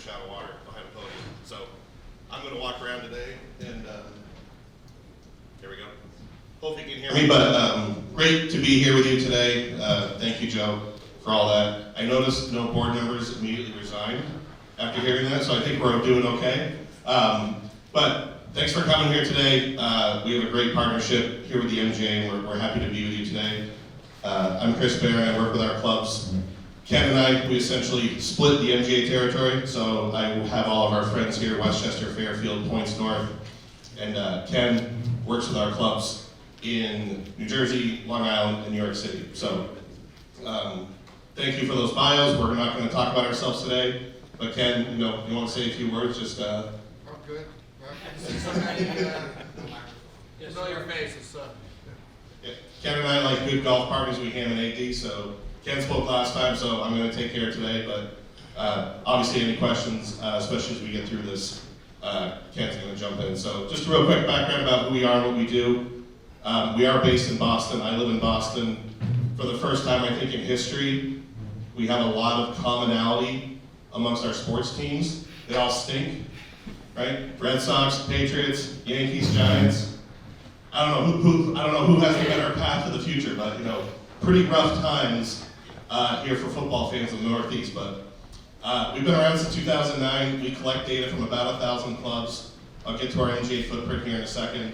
fish out of water behind a podium. So I'm going to walk around today, and here we go. Hope you can hear me, but great to be here with you today. Thank you, Joe, for all that. I noticed no board members immediately resigned after hearing that, so I think we're doing okay. But thanks for coming here today. We have a great partnership here with the MGA, and we're happy to be with you today. I'm Chris Barron. I work with our clubs. Ken and I, we essentially split the MGA territory, so I have all of our friends here, Westchester, Fairfield, Points North, and Ken works with our clubs in New Jersey, Long Island, and New York City. So thank you for those bios. We're not going to talk about ourselves today, but Ken, you want to say a few words? Just I'm good. Just know your faces, so. Yeah. Ken and I, like good golf partners, we ham and AD, so Ken spoke last time, so I'm going to take care today, but obviously any questions, especially as we get through this, Ken's going to jump in. So just a real quick background about who we are and what we do. We are based in Boston. I live in Boston. For the first time, I think, in history, we have a lot of commonality amongst our sports teams. They all stink, right? Red Sox, Patriots, Yankees, Giants. I don't know who has a better path to the future, but pretty rough times here for football fans in the Northeast. But we've been around since 2009. We collect data from about 1,000 clubs. I'll get to our MGA footprint here in a second.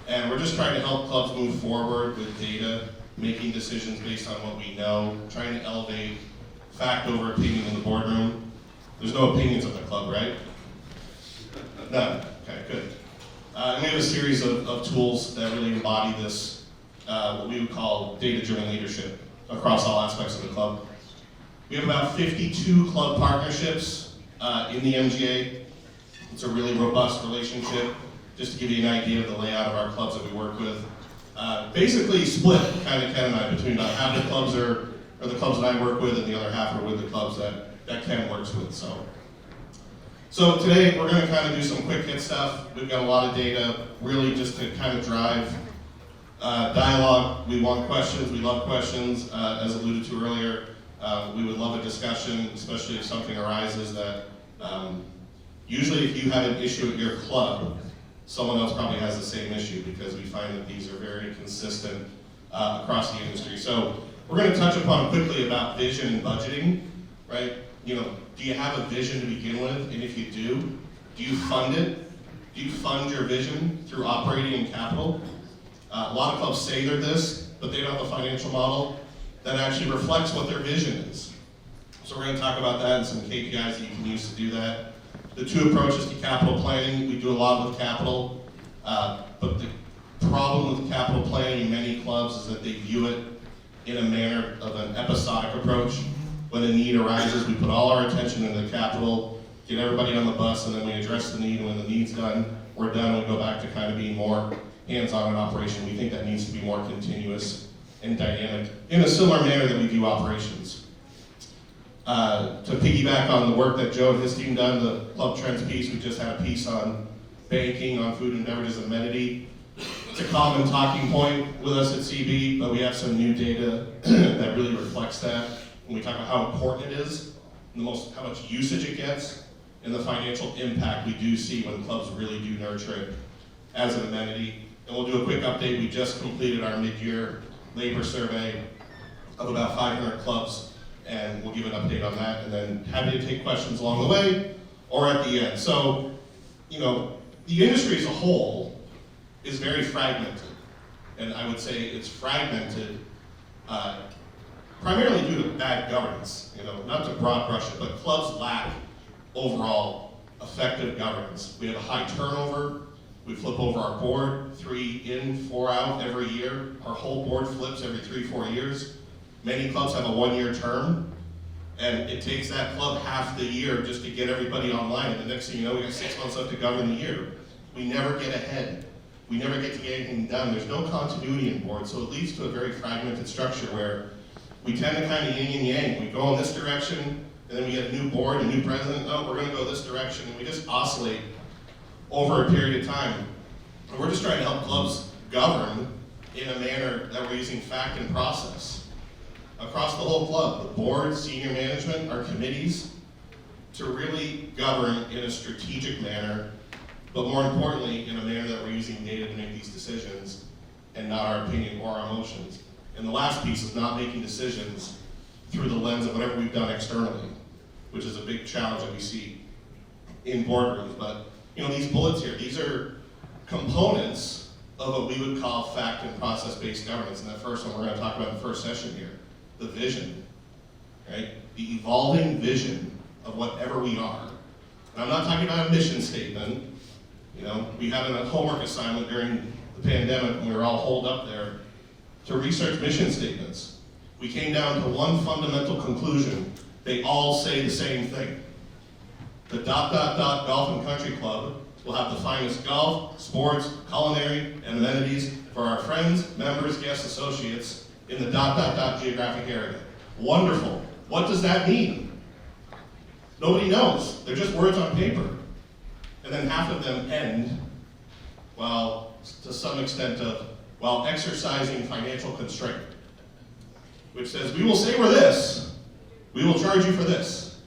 And we're just trying to help clubs move forward with data, making decisions based on what we know, trying to elevate fact over opinion in the boardroom. There's no opinions at the club, right? None. Okay, good. And we have a series of tools that really embody this, what we would call data-driven leadership across all aspects of the club. We have about 52 club partnerships in the MGA. It's a really robust relationship. Just to give you an idea of the layout of our clubs that we work with. Basically split, kind of Ken and I, between about half the clubs are the clubs that I work with, and the other half are with the clubs that Ken works with. So today we're going to kind of do some quick hit stuff. We've got a lot of data, really just to kind of drive dialogue. We want questions, we love questions, as alluded to earlier. We would love a discussion, especially if something arises that, usually if you have an issue at your club, someone else probably has the same issue, because we find that these are very consistent across the industry. So we're going to touch upon quickly about vision and budgeting, right? Do you have a vision to begin with? And if you do you fund it? Do you fund your vision through operating and capital? A lot of clubs say they're this, but they don't have a financial model that actually reflects what their vision is. So we're going to talk about that and some KPIs that you can use to do that. The two approaches to capital planning, we do a lot with capital, but the problem with capital planning in many clubs is that they view it in a manner of an episodic approach. When a need arises, we put all our attention into capital, get everybody on the bus, and then we address the need. And when the need's done, we're done. We go back to kind of being more hands-on in operation. We think that needs to be more continuous and dynamic in a similar manner that we view operations. To piggyback on the work that Joe and his team done, the Club Trends piece, we just had a piece on banking, on food and beverages amenity. It's a common talking point with us at CB, but we have some new data that really reflects that. When we talk about how important it is, how much usage it gets, and the financial impact we do see when clubs really do nurture it as an amenity. And we'll do a quick update. We just completed our mid-year labor survey of about 500 clubs, and we'll give an update on that, and then happy to take questions along the way or at the end. So, the industry as a whole is very fragmented, and I would say it's fragmented primarily due to bad governance. Not to broad brush it, but clubs lack overall effective governance. We have a high turnover. We flip over our board, 3 in, 4 out every year. Our whole board flips every 3-4 years. Many clubs have a 1-year term, and it takes that club half the year just to get everybody online, and the next thing you know, we got 6 months left to govern the year. We never get ahead. We never get to get anything done. There's no continuity in board, so it leads to a very fragmented structure where we tend to kind of yin and yang. We go in this direction, and then we get a new board, a new president. Oh, we're going to go this direction, and we just oscillate over a period of time. And we're just trying to help clubs govern in a manner that we're using fact and process across the whole club. The board, senior management, our committees, to really govern in a strategic manner, but more importantly, in a manner that we're using data to make these decisions and not our opinion or our emotions. And the last piece is not making decisions through the lens of whatever we've done externally, which is a big challenge that we see in boardrooms. But these bullets here, these are components of what we would call fact and process-based governance. And that first one we're going to talk about in the first session here, the vision, right? The evolving vision of whatever we are. And I'm not talking about a mission statement. We had a homework assignment during the pandemic when we were all holed up there to research mission statements. We came down to one fundamental conclusion. They all say the same thing. The ... Golf and Country Club will have the finest golf, sports, culinary, and amenities for our friends, members, guests, associates in the ... geographic area. Wonderful. What does that mean? Nobody knows. They're just words on paper. And then half of them end, well, to some extent while exercising financial constraint, which says, we will say we're this, we will charge you for this.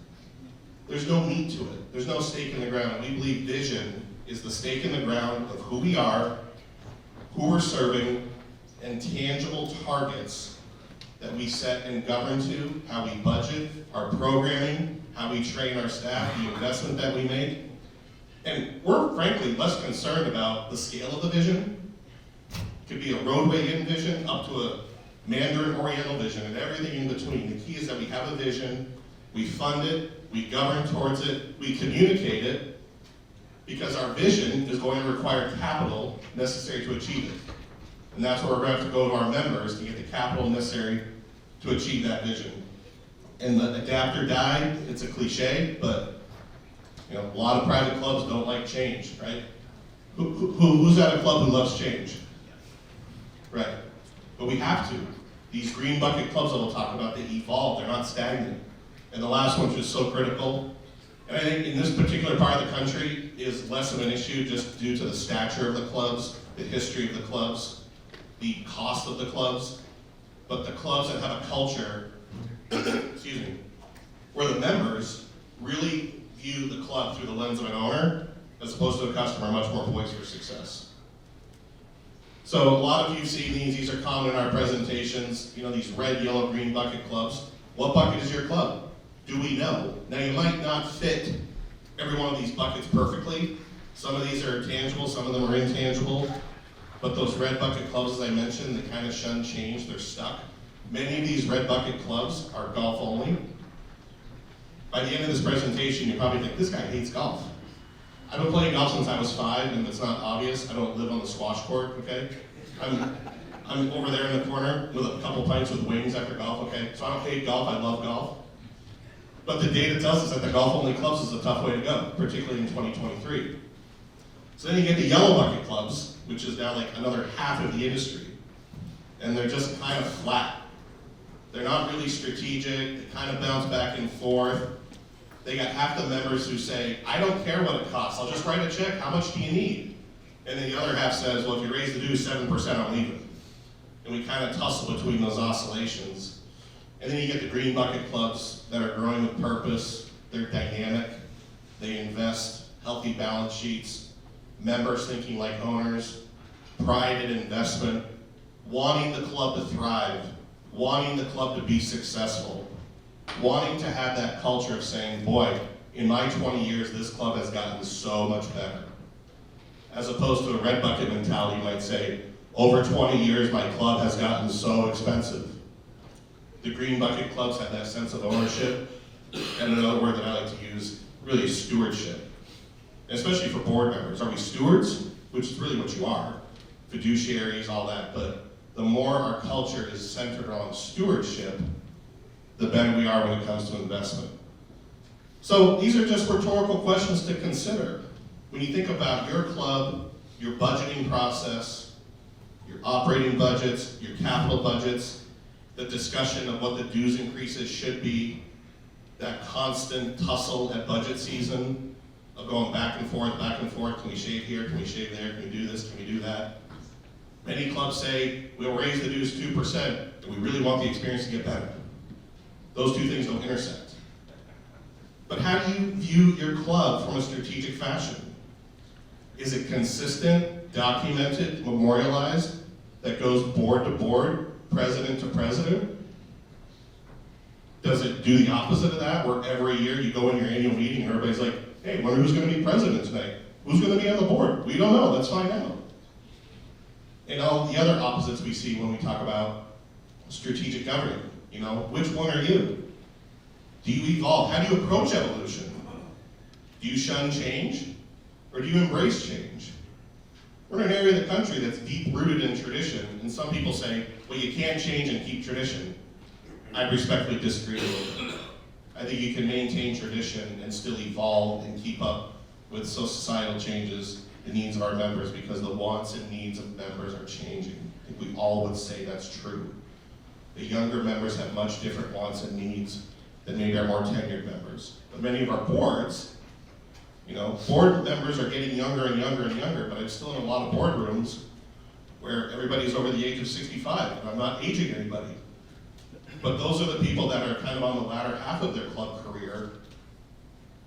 There's no meat to it. There's no stake in the ground. We believe vision is the stake in the ground of who we are, who we're serving, and tangible targets that we set and govern to, how we budget, our programming, how we train our staff, the investment that we make. And we're frankly less concerned about the scale of the vision. It could be a roadway in vision up to a Mandarin Oriental vision and everything in between. The key is that we have a vision, we fund it, we govern towards it, we communicate it, because our vision is going to require capital necessary to achieve it. And that's where we're going to have to go to our members to get the capital necessary to achieve that vision. And the adapt or die, it's a cliche, but a lot of private clubs don't like change, right? Who's at a club who loves change? Right. But we have to. These green bucket clubs that we'll talk about, they evolve, they're not stagnant. And the last one, which is so critical, and I think in this particular part of the country is less of an issue just due to the stature of the clubs, the history of the clubs, the cost of the clubs, but the clubs that have a culture, excuse me, where the members really view the club through the lens of an owner, as opposed to a customer, much more poised for success. So a lot of you have seen these are common in our presentations, these red, yellow, green bucket clubs. What bucket is your club? Do we know? Now you might not fit every one of these buckets perfectly. Some of these are tangible, some of them are intangible. But those red bucket clubs, as I mentioned, they kind of shun change, they're stuck. Many of these red bucket clubs are golf only. By the end of this presentation, you probably think, this guy hates golf. I've been playing golf since I was 5, and it's not obvious. I don't live on the squash court, okay? I'm over there in the corner with a couple pints with wings after golf, okay? So I don't hate golf, I love golf. But the data tells us that the golf-only clubs is a tough way to go, particularly in 2023. So then you get the yellow bucket clubs, which is now like another half of the industry. And they're just kind of flat. They're not really strategic, they kind of bounce back and forth. They got half the members who say, I don't care what it costs, I'll just write a check, how much do you need? And then the other half says, well, if you raise the dues 7%, I'm leaving. And we kind of tussle between those oscillations. And then you get the green bucket clubs that are growing with purpose, they're dynamic, they invest, healthy balance sheets, members thinking like owners, pride in investment, wanting the club to thrive, wanting the club to be successful, wanting to have that culture of saying, boy, in my 20 years, this club has gotten so much better. As opposed to a red bucket mentality, you might say, over 20 years, my club has gotten so expensive. The green bucket clubs have that sense of ownership, and another word that I like to use, really stewardship. Especially for board members. Are we stewards? Which is really what you are. Fiduciaries, all that, but the more our culture is centered on stewardship, the better we are when it comes to investment. So these are just rhetorical questions to consider. When you think about your club, your budgeting process, your operating budgets, your capital budgets, the discussion of what the dues increases should be, that constant tussle at budget season of going back and forth, can we shave here, can we shave there, can we do this, can we do that? Many clubs say, we'll raise the dues 2%, and we really want the experience to get better. Those two things don't intersect. But how do you view your club from a strategic fashion? Is it consistent, documented, memorialized, that goes board to board, president to president? Does it do the opposite of that, where every year you go in your annual meeting and everybody's like, hey, wonder who's going to be president tonight? Who's going to be on the board? We don't know, let's find out. And all the other opposites we see when we talk about strategic governing. You know, which one are you? Do you evolve? How do you approach evolution? Do you shun change? Or do you embrace change? We're in an area of the country that's deep rooted in tradition, and some people say, well, you can't change and keep tradition. I respectfully disagree a little bit. I think you can maintain tradition and still evolve and keep up with societal changes, the needs of our members, because the wants and needs of members are changing. I think we all would say that's true. The younger members have much different wants and needs than maybe our more tenured members. But many of our boards, you know, board members are getting younger and younger and younger, but I'm still in a lot of boardrooms where everybody's over the age of 65, and I'm not aging anybody. But those are the people that are kind of on the latter half of their club career,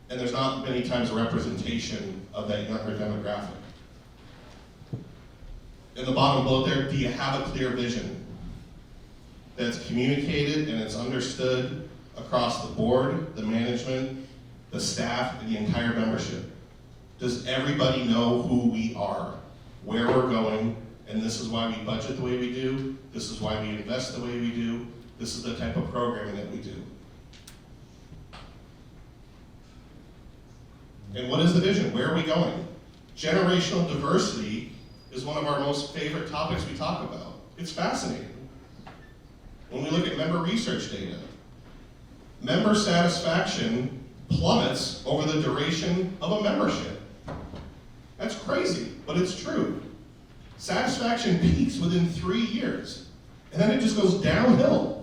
and there's not many times a representation of that younger demographic. In the bottom bullet there, do you have a clear vision that's communicated and it's understood across the board, the management, the staff, and the entire membership? Does everybody know who we are, where we're going, and this is why we budget the way we do, this is why we invest the way we do, this is the type of programming that we do. And what is the vision? Where are we going? Generational diversity is one of our most favorite topics we talk about. It's fascinating. When we look at member research data, member satisfaction plummets over the duration of a membership. That's crazy, but it's true. Satisfaction peaks within 3 years, and then it just goes downhill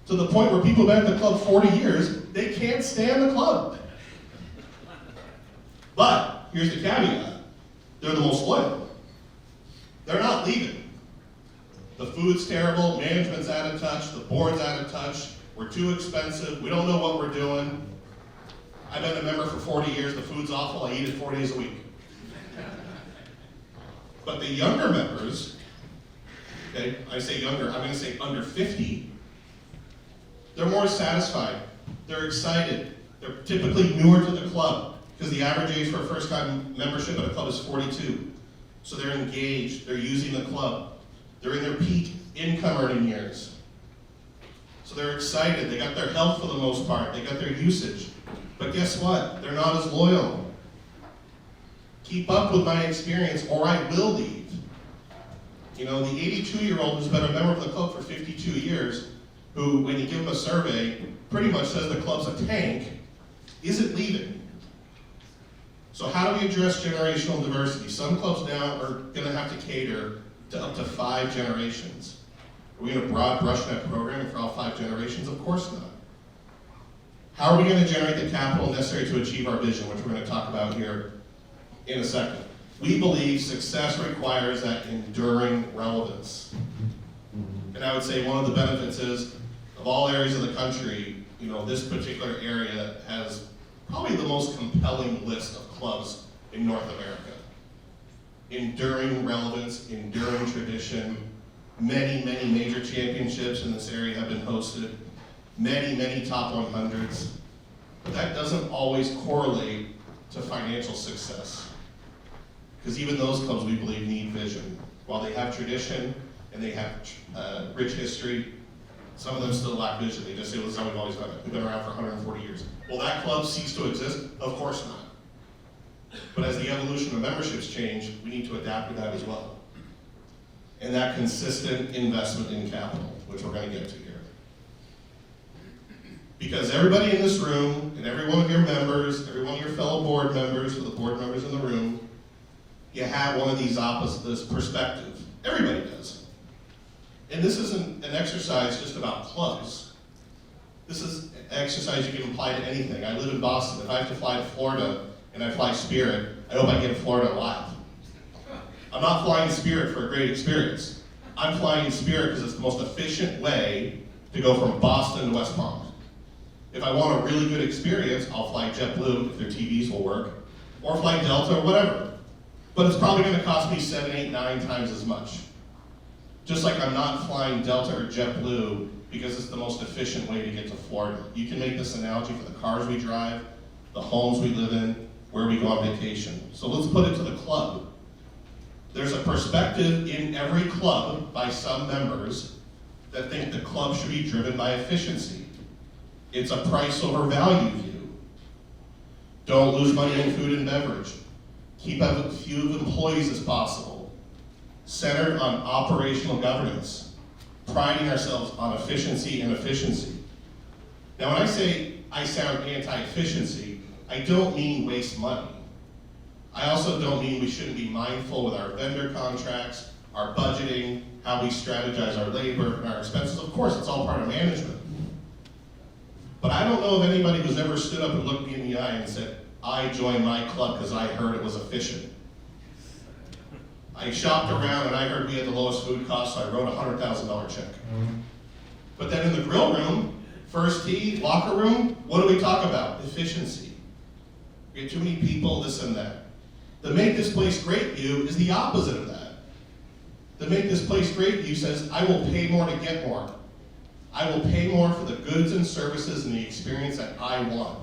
to the point where people have been at the club 40 years, they can't stand the club. But here's the caveat, they're the most loyal. They're not leaving. The food's terrible, management's out of touch, the board's out of touch, we're too expensive, we don't know what we're doing. I've been a member for 40 years, the food's awful, I eat it 4 days a week. But the younger members, okay, I say younger, I'm gonna say under 50, they're more satisfied, they're excited, they're typically newer to the club, because the average age for a first-time membership at a club is 42. So they're engaged, they're using the club, they're in their peak income earning years. So they're excited, they got their health for the most part, they got their usage. But guess what? They're not as loyal. Keep up with my experience or I will leave. You know, the 82-year-old who's been a member of the club for 52 years, who, when you give him a survey, pretty much says the club's a tank, isn't leaving. So how do we address generational diversity? Some clubs now are going to have to cater to up to 5 generations. Are we going to broad brush net programming for all 5 generations? Of course not. How are we going to generate the capital necessary to achieve our vision, which we're going to talk about here in a second? We believe success requires that enduring relevance. And I would say one of the benefits is, of all areas of the country, you know, this particular area has probably the most compelling list of clubs in North America. Enduring relevance, enduring tradition, many, many major championships in this area have been hosted, many, many top 100s, but that doesn't always correlate to financial success. Because even those clubs, we believe, need vision. While they have tradition and they have rich history, some of them still lack vision. They just say, well, this is how we've always done it. We've been around for 140 years. Will that club cease to exist? Of course not. But as the evolution of memberships change, we need to adapt to that as well. And that consistent investment in capital, which we're going to get to here. Because everybody in this room, and every one of your members, every one of your fellow board members, or the board members in the room, you have one of these opposites perspective. Everybody does. And this isn't an exercise just about clubs. This is an exercise you can apply to anything. I live in Boston. If I have to fly to Florida and I fly Spirit, I hope I get to Florida alive. I'm not flying Spirit for a great experience. I'm flying Spirit because it's the most efficient way to go from Boston to West Palm. If I want a really good experience, I'll fly JetBlue if their TVs will work, or fly Delta or whatever. But it's probably gonna cost me 7, 8, 9 times as much. Just like I'm not flying Delta or JetBlue because it's the most efficient way to get to Florida. You can make this analogy for the cars we drive, the homes we live in, where we go on vacation. So let's put it to the club. There's a perspective in every club by some members that think the club should be driven by efficiency. It's a price over value view. Don't lose money in food and beverage. Keep as few employees as possible. Centered on operational governance. Priding ourselves on efficiency and efficiency. Now when I say I sound anti-efficiency, I don't mean waste money. I also don't mean we shouldn't be mindful with our vendor contracts, our budgeting, how we strategize our labor and our expenses. Of course, it's all part of management. But I don't know of anybody who's ever stood up and looked me in the eye and said, I joined my club because I heard it was efficient. I shopped around and I heard we had the lowest food costs, so I wrote a $100,000 check. But then in the grill room, first tee, locker room, what do we talk about? Efficiency. We get too many people, this and that. The make this place great view is the opposite of that. The make this place great view says, I will pay more to get more. I will pay more for the goods and services and the experience that I want.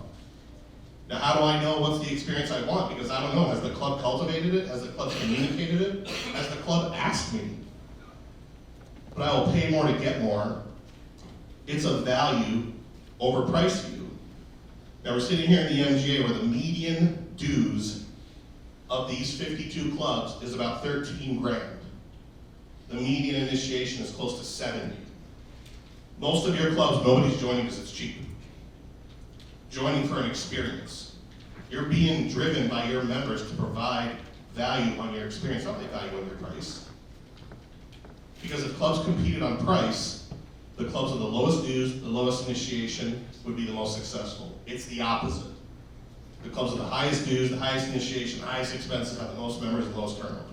Now, how do I know what's the experience I want? Because I don't know. Has the club cultivated it? Has the club communicated it? Has the club asked me? But I will pay more to get more. It's a value over price view. Now, we're sitting here in the MGA where the median dues of these 52 clubs is about 13 grand. The median initiation is close to 70. Most of your clubs, nobody's joining because it's cheap. Joining for an experience. You're being driven by your members to provide value on your experience, not value on your price. Because if clubs competed on price, the clubs with the lowest dues, the lowest initiation would be the most successful. It's the opposite. The clubs with the highest dues, the highest initiation, highest expenses have the most members and lowest turnover.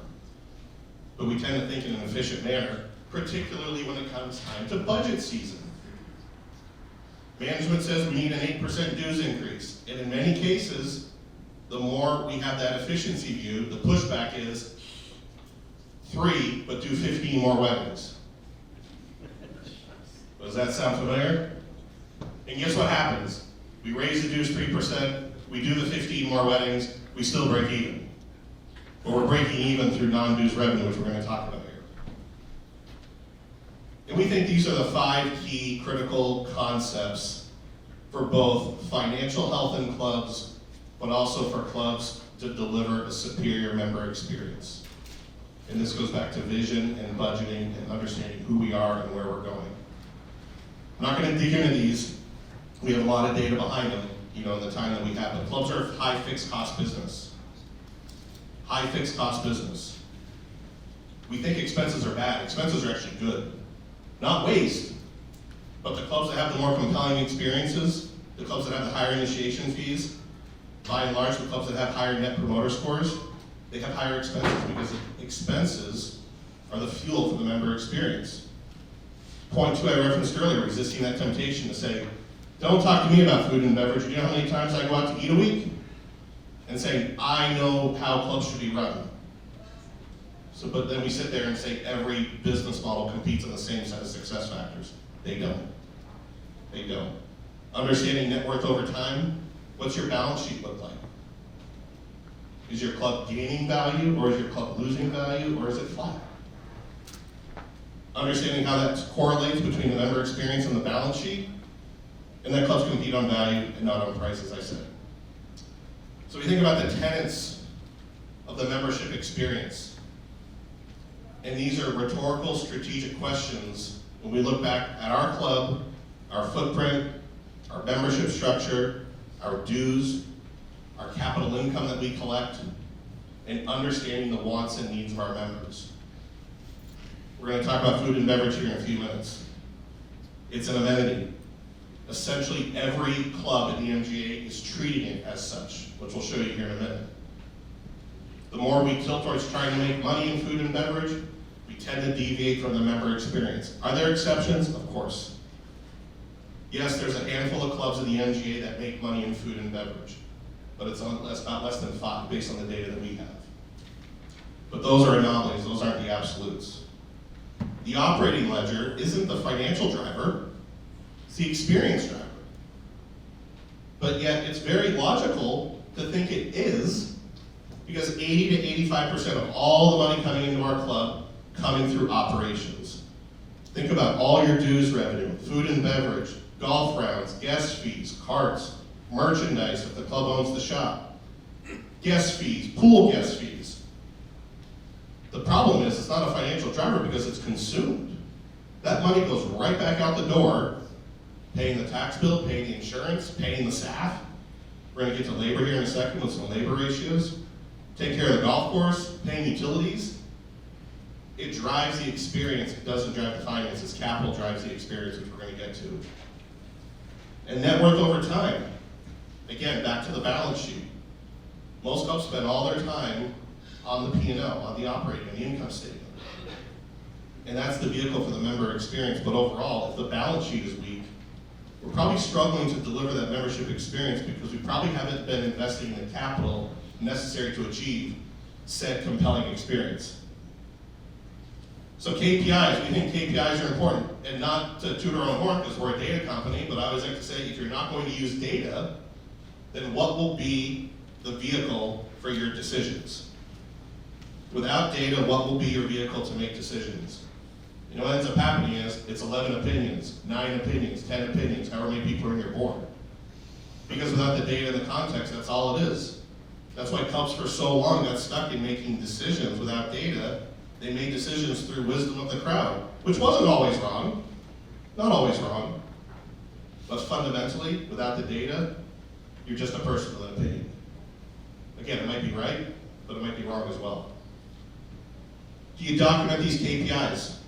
But we tend to think in an efficient manner, particularly when it comes time to budget season. Management says we need an 8% dues increase, and in many cases, the more we have that efficiency view, the pushback is 3, but do 15 more weddings. Does that sound familiar? And guess what happens? We raise the dues 3%, we do the 15 more weddings, we still break even. But we're breaking even through non-dues revenue, which we're going to talk about here. And we think these are the 5 key critical concepts for both financial health in clubs, but also for clubs to deliver a superior member experience. And this goes back to vision and budgeting and understanding who we are and where we're going. I'm not going to dig into these. We have a lot of data behind them, in the time that we have. But clubs are a high fixed cost business. High fixed cost business. We think expenses are bad. Expenses are actually good. Not waste, but the clubs that have the more compelling experiences, the clubs that have the higher initiation fees, by and large, the clubs that have higher net promoter scores, they have higher expenses because expenses are the fuel for the member experience. Point 2 I referenced earlier, resisting that temptation to say, don't talk to me about food and beverage. Do you know how many times I go out to eat a week? And say, I know how clubs should be run. But then we sit there and say every business model competes on the same set of success factors. They don't. They don't. Understanding net worth over time, what's your balance sheet look like? Is your club gaining value, or is your club losing value, or is it flat? Understanding how that correlates between the member experience and the balance sheet, and that clubs compete on value and not on price, as I said. So we think about the tenets of the membership experience. And these are rhetorical, strategic questions when we look back at our club, our footprint, our membership structure, our dues, our capital income that we collect, and understanding the wants and needs of our members. We're going to talk about food and beverage here in a few minutes. It's an amenity. Essentially, every club in the MGA is treating it as such, which we'll show you here in a minute. The more we tilt towards trying to make money in food and beverage, we tend to deviate from the member experience. Are there exceptions? Of course. Yes, there's a handful of clubs in the MGA that make money in food and beverage, but it's not less than 5 based on the data that we have. But those are anomalies, those aren't the absolutes. The operating ledger isn't the financial driver, it's the experience driver. But yet it's very logical to think it is, because 80 to 85% of all the money coming into our club coming through operations. Think about all your dues revenue, food and beverage, golf rounds, guest fees, carts, merchandise if the club owns the shop, guest fees, pool guest fees. The problem is it's not a financial driver because it's consumed. That money goes right back out the door, paying the tax bill, paying the insurance, paying the staff. We're going to get to labor here in a second with some labor ratios. Take care of the golf course, paying utilities. It drives the experience, it doesn't drive the finances. Capital drives the experience, which we're going to get to. And net worth over time. Again, back to the balance sheet. Most clubs spend all their time on the P&L, on the operating, on the income statement. And that's the vehicle for the member experience. But overall, if the balance sheet is weak, we're probably struggling to deliver that membership experience because we probably haven't been investing in the capital necessary to achieve said compelling experience. So KPIs, we think KPIs are important, and not to toot our own horn because we're a data company, but I always like to say if you're not going to use data, then what will be the vehicle for your decisions? Without data, what will be your vehicle to make decisions? You know what ends up happening is it's 11 opinions, 9 opinions, 10 opinions, however many people are in your board. Because without the data and the context, that's all it is. That's why clubs for so long got stuck in making decisions without data. They made decisions through wisdom of the crowd, which wasn't always wrong, not always wrong. But fundamentally, without the data, you're just a person with an opinion. Again, it might be right, but it might be wrong as well. Do you document these KPIs?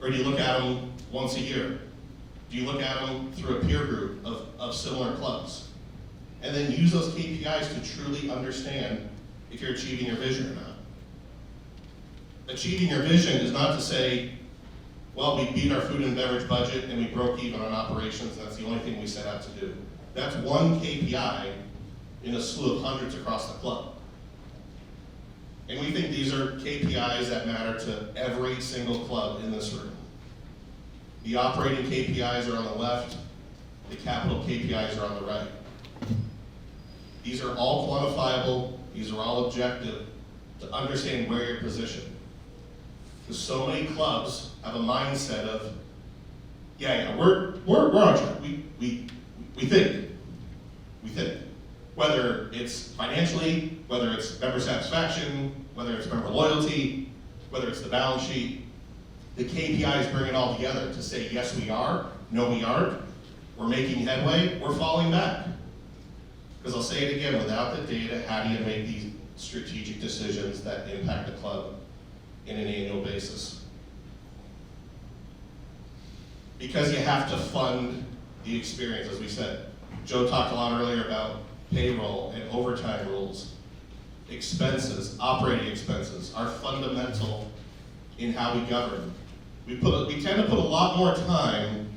Or do you look at them once a year? Do you look at them through a peer group of similar clubs? And then use those KPIs to truly understand if you're achieving your vision or not. Achieving your vision is not to say, well, we beat our food and beverage budget and we broke even on operations, and that's the only thing we set out to do. That's one KPI in a slew of hundreds across the club. And we think these are KPIs that matter to every single club in this room. The operating KPIs are on the left, the capital KPIs are on the right. These are all quantifiable, these are all objective to understand where you're positioned. Because so many clubs have a mindset of, we're on track. We think. Whether it's financially, whether it's member satisfaction, whether it's member loyalty, whether it's the balance sheet, the KPIs bring it all together to say, yes, we are, no, we aren't, we're making headway, we're falling back. Because I'll say it again, without the data, how do you make these strategic decisions that impact the club in an annual basis? Because you have to fund the experience, as we said. Joe talked a lot earlier about payroll and overtime rules. Expenses, operating expenses, are fundamental in how we govern. We tend to put a lot more time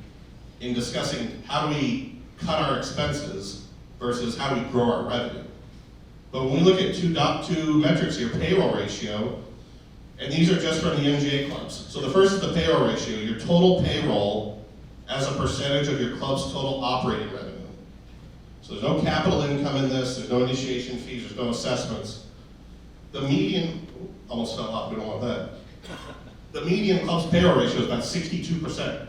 in discussing how do we cut our expenses versus how we grow our revenue. But when we look at two metrics here, payroll ratio, and these are just from the MGA clubs. So the first is the payroll ratio, your total payroll as a percentage of your club's total operating revenue. So there's no capital income in this, there's no initiation fees, there's no assessments. The median, almost fell off, we don't want that. The median club's payroll ratio is about 62%.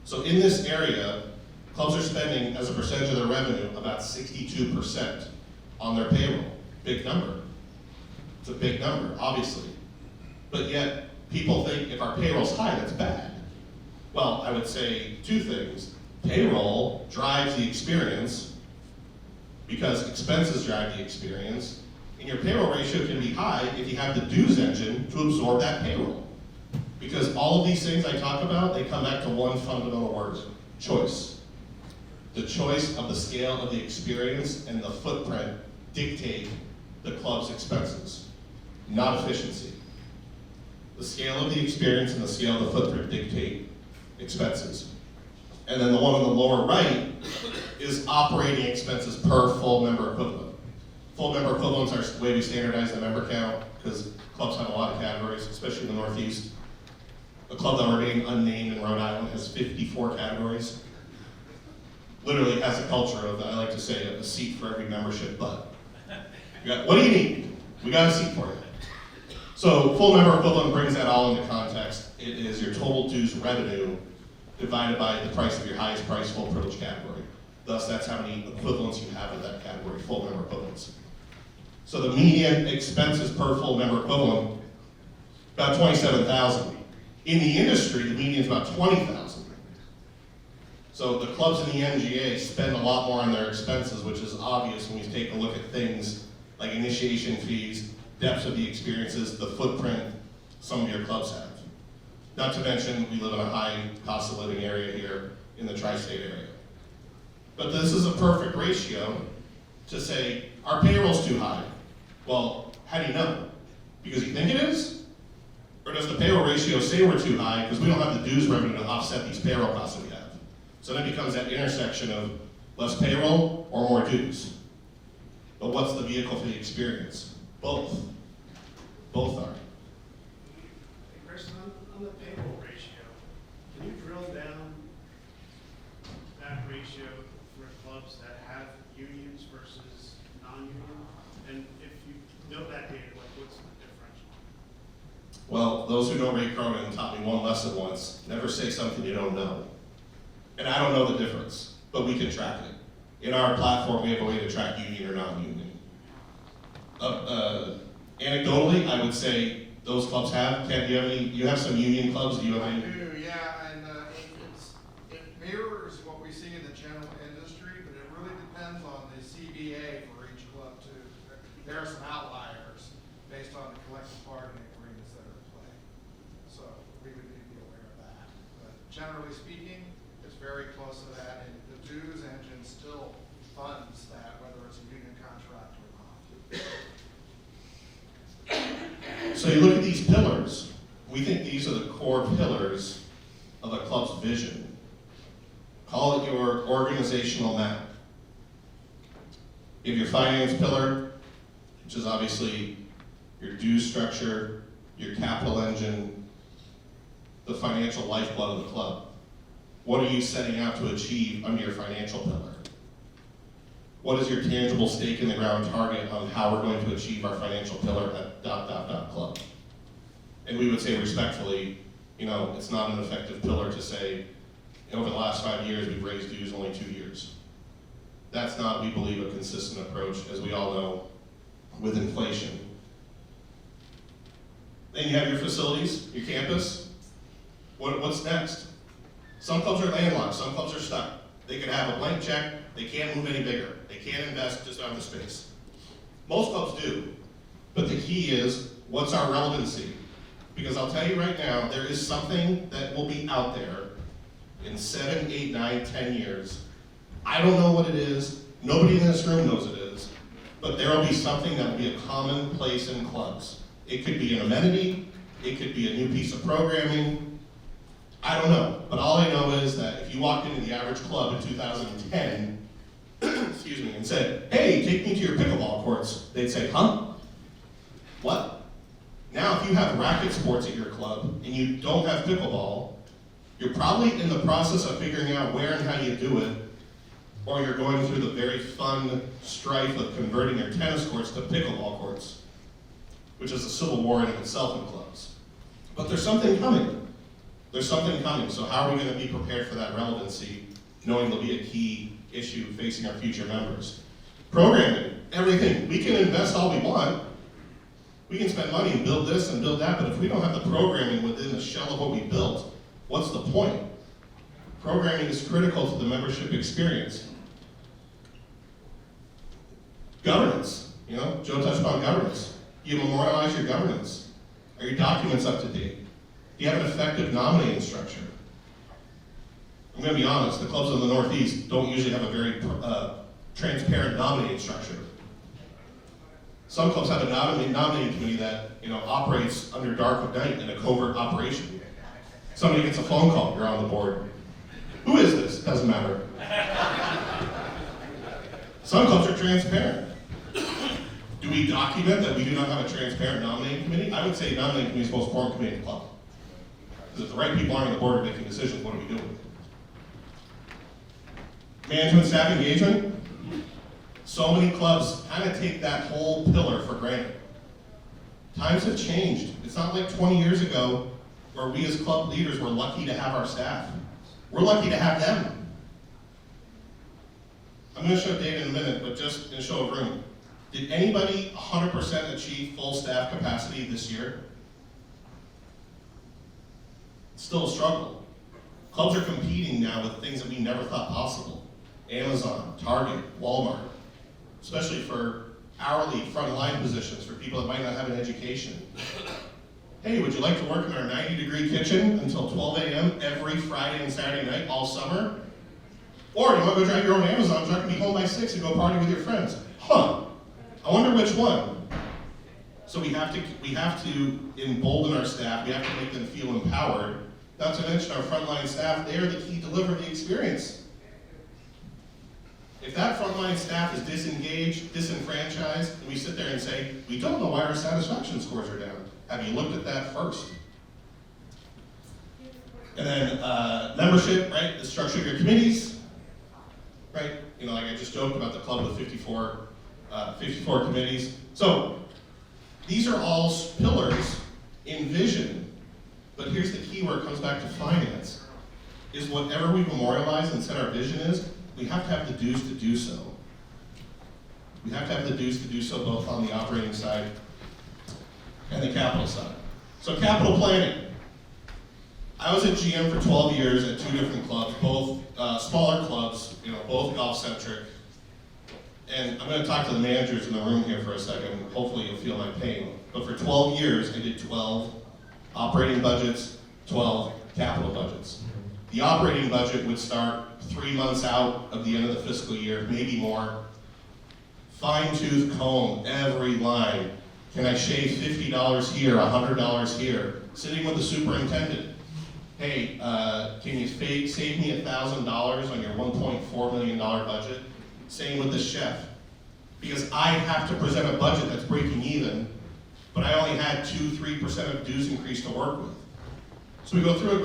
So in this area, clubs are spending, as a percentage of their revenue, about 62% on their payroll. Big number. It's a big number, obviously. But yet, people think if our payroll's high, that's bad. Well, I would say two things. Payroll drives the experience because expenses drive the experience, and your payroll ratio can be high if you have the dues engine to absorb that payroll. Because all of these things I talk about, they come back to one fundamental word, choice. The choice of the scale of the experience and the footprint dictate the club's expenses, not efficiency. The scale of the experience and the scale of the footprint dictate expenses. And then the one on the lower right is operating expenses per full member equivalent. Full member equivalents are the way we standardize the member count, because clubs have a lot of categories, especially in the Northeast. A club that remained unnamed in Rhode Island has 54 categories. Literally has a culture of, I like to say, a seat for every membership butt. What do you need? We got a seat for you. So full member equivalent brings that all into context. It is your total dues revenue divided by the price of your highest price full privilege category. Thus, that's how many equivalents you have in that category, full member equivalents. So the median expenses per full member equivalent, about $27,000. In the industry, the median is about $20,000. So the clubs in the MGA spend a lot more on their expenses, which is obvious when you take a look at things like initiation fees, depth of the experiences, the footprint some of your clubs have. Not to mention, we live in a high cost of living area here in the tri-state area. But this is a perfect ratio to say, our payroll's too high. Well, how do you know? Because you think it is? Or does the payroll ratio say we're too high because we don't have the dues revenue to offset these payroll costs that we have? So then it becomes that intersection of less payroll or more dues. But what's the vehicle for the experience? Both. Both are. Hey, Chris, on the payroll ratio, can you drill down that ratio for clubs that have unions versus non-union? And if you know that data, like what's the differential? Well, those who know Ray Cronin taught me one lesson once: never say something you don't know. And I don't know the difference, but we can track it. In our platform, we have a way to track union or non-union. Anecdotally, I would say those clubs have. Ken, do you have any? You have some union clubs. Do you have I any? do, yeah, and it mirrors what we see in the general industry, but it really depends on the CBA for each club too. There are some outliers based on the collective bargaining agreements that are in play. So we would need to be aware of that. But generally speaking, it's very close to that, and the dues engine still funds that, whether it's a union contract or not. So you look at these pillars. We think these are the core pillars of a club's vision. Call it your organizational map. You have your finance pillar, which is obviously your dues structure, your capital engine, the financial lifeblood of the club. What are you setting out to achieve under your financial pillar? What is your tangible stake in the ground target on how we're going to achieve our financial pillar at ... club? And we would say respectfully, it's not an effective pillar to say, over the last 5 years, we've raised dues only 2 years. That's not, we believe, a consistent approach, as we all know, with inflation. Then you have your facilities, your campus. What's next? Some clubs are landlocked, some clubs are stuck. They could have a blank check, they can't move any bigger. They can't invest, just don't have the space. Most clubs do, but the key is, what's our relevancy? Because I'll tell you right now, there is something that will be out there in 7, 8, 9, 10 years. I don't know what it is, nobody in this room knows it is, but there will be something that will be a commonplace in clubs. It could be an amenity, it could be a new piece of programming, I don't know, but all I know is that if you walked into the average club in 2010, excuse me, and said, hey, take me to your pickleball courts, they'd say, huh? What? Now, if you have racket sports at your club and you don't have pickleball, you're probably in the process of figuring out where and how you do it, or you're going through the very fun strife of converting your tennis courts to pickleball courts, which is a civil war in itself in clubs. But there's something coming. There's something coming, so how are we going to be prepared for that relevancy, knowing there'll be a key issue facing our future members? Programming, everything. We can invest all we want. We can spend money and build this and build that, but if we don't have the programming within the shell of what we built, what's the point? Programming is critical to the membership experience. Governance, Joe touched on governance. You memorialize your governance. Are your documents up to date? Do you have an effective nominating structure? I'm going to be honest, the clubs in the Northeast don't usually have a very transparent nominating structure. Some clubs have a nominating committee that operates under dark of night in a covert operation. Somebody gets a phone call, you're on the board. Who is this? Doesn't matter. Some clubs are transparent. Do we document that we do not have a transparent nominating committee? I would say nominating committee is the most important committee in the club. Because if the right people aren't on the board making decisions, what are we doing? Management staff engagement. So many clubs kind of take that whole pillar for granted. Times have changed. It's not like 20 years ago where we as club leaders were lucky to have our staff. We're lucky to have them. I'm going to show data in a minute, but just in a show of room. Did anybody 100% achieve full staff capacity this year? It's still a struggle. Clubs are competing now with things that we never thought possible. Amazon, Target, Walmart, especially for hourly frontline positions for people that might not have an education. Hey, would you like to work in our 90-degree kitchen until 12 a.m. every Friday and Saturday night all summer? Or do you want to go drive your own Amazon truck and be home by 6 and go party with your friends? Huh, I wonder which one. So we have to embolden our staff, we have to make them feel empowered. Not to mention our frontline staff, they are the key deliver the experience. If that frontline staff is disengaged, disenfranchised, and we sit there and say, we don't know why our satisfaction scores are down. Have you looked at that first? And then membership, right? The structure of your committees, right? You know, like I just joked about the club with 54 committees. So these are all pillars in vision, but here's the key where it comes back to finance, is whatever we memorialize and set our vision is, we have to have the dues to do so. We have to have the dues to do so both on the operating side and the capital side. So capital planning. I was at GM for 12 years at 2 different clubs, both smaller clubs, you know, both golf-centric. And I'm going to talk to the managers in the room here for a second. Hopefully you'll feel my pain. But for 12 years, I did 12 operating budgets, 12 capital budgets. The operating budget would start 3 months out of the end of the fiscal year, maybe more. Fine-tooth comb every line. Can I shave $50 here, $100 here? Sitting with the superintendent. Hey, can you save me $1,000 on your $1.4 million budget? Same with the chef. Because I have to present a budget that's breaking even, but I only had 2-3% of dues increase to work with. So we go through it.